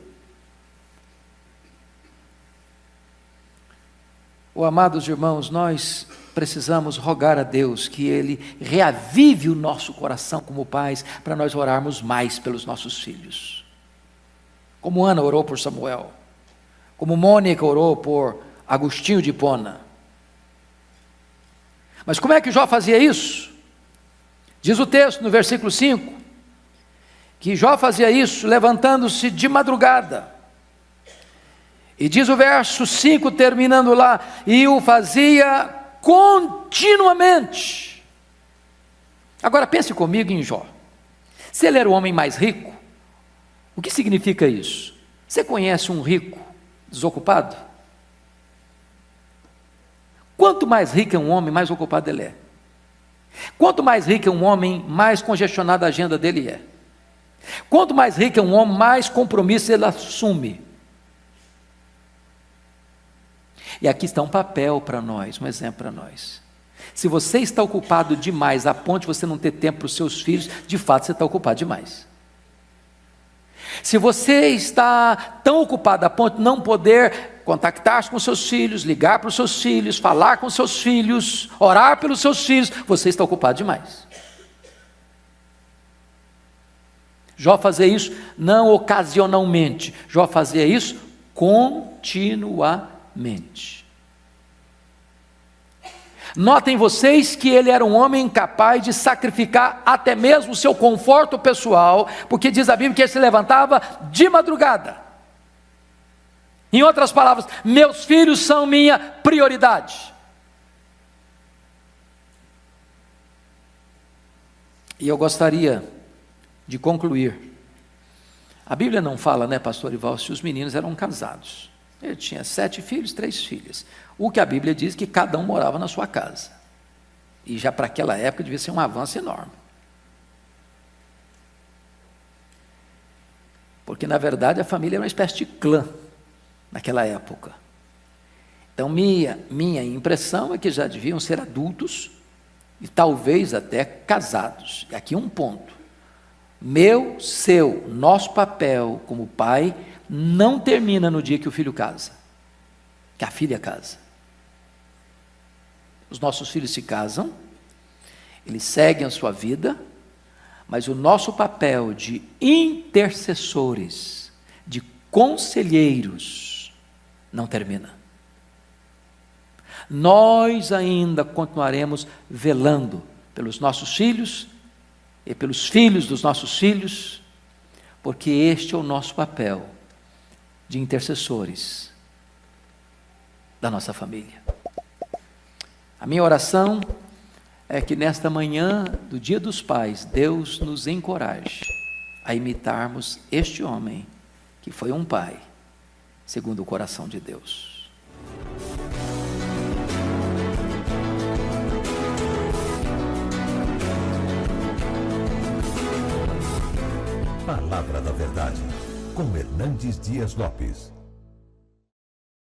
Amados irmãos, nós precisamos rogar a Deus que Ele reavive o nosso coração como pais, para nós orarmos mais pelos nossos filhos. Como Ana orou por Samuel, como Mônica orou por Agostinho de Hipona. Mas como é que Jó fazia isso? Diz o texto no versículo 5, que Jó fazia isso levantando-se de madrugada. E diz o verso 5, terminando lá, e o fazia continuamente. Agora pense comigo em Jó. Se ele era o homem mais rico, o que significa isso? Você conhece um rico desocupado? Quanto mais rico é um homem, mais ocupado ele é. Quanto mais rico é um homem, mais congestionada a agenda dele é. Quanto mais rico é um homem, mais compromisso ele assume. E aqui está um papel para nós, um exemplo para nós. Se você está ocupado demais, a ponto de você não ter tempo para os seus filhos, de fato você está ocupado demais. Se você está tão ocupado a ponto de não poder contactar-se com seus filhos, ligar para os seus filhos, falar com seus filhos, orar pelos seus filhos, você está ocupado demais. Jó fazia isso não ocasionalmente, Jó fazia isso continuamente. Notem vocês que ele era um homem capaz de sacrificar até mesmo o seu conforto pessoal, porque diz a Bíblia que ele se levantava de madrugada. Em outras palavras, meus filhos são minha prioridade. E eu gostaria de concluir. A Bíblia não fala, né, pastor Ival, se os meninos eram casados. Ele tinha 7 filhos, 3 filhas. O que a Bíblia diz que cada um morava na sua casa. E já para aquela época devia ser um avanço enorme. Porque na verdade a família era uma espécie de clã naquela época. Então minha impressão é que já deviam ser adultos e talvez até casados. E aqui um ponto. Nosso papel como pai não termina no dia que o filho casa, que a filha casa. Os nossos filhos se casam, eles seguem a sua vida, mas o nosso papel de intercessores, de conselheiros, não termina. Nós ainda continuaremos velando pelos nossos filhos e pelos filhos dos nossos filhos, porque este é o nosso papel de intercessores da nossa família. A minha oração é que nesta manhã do Dia dos Pais, Deus nos encoraje a imitarmos este homem que foi um pai segundo o coração de Deus. Palavra da Verdade, com Hernandes Dias Lopes.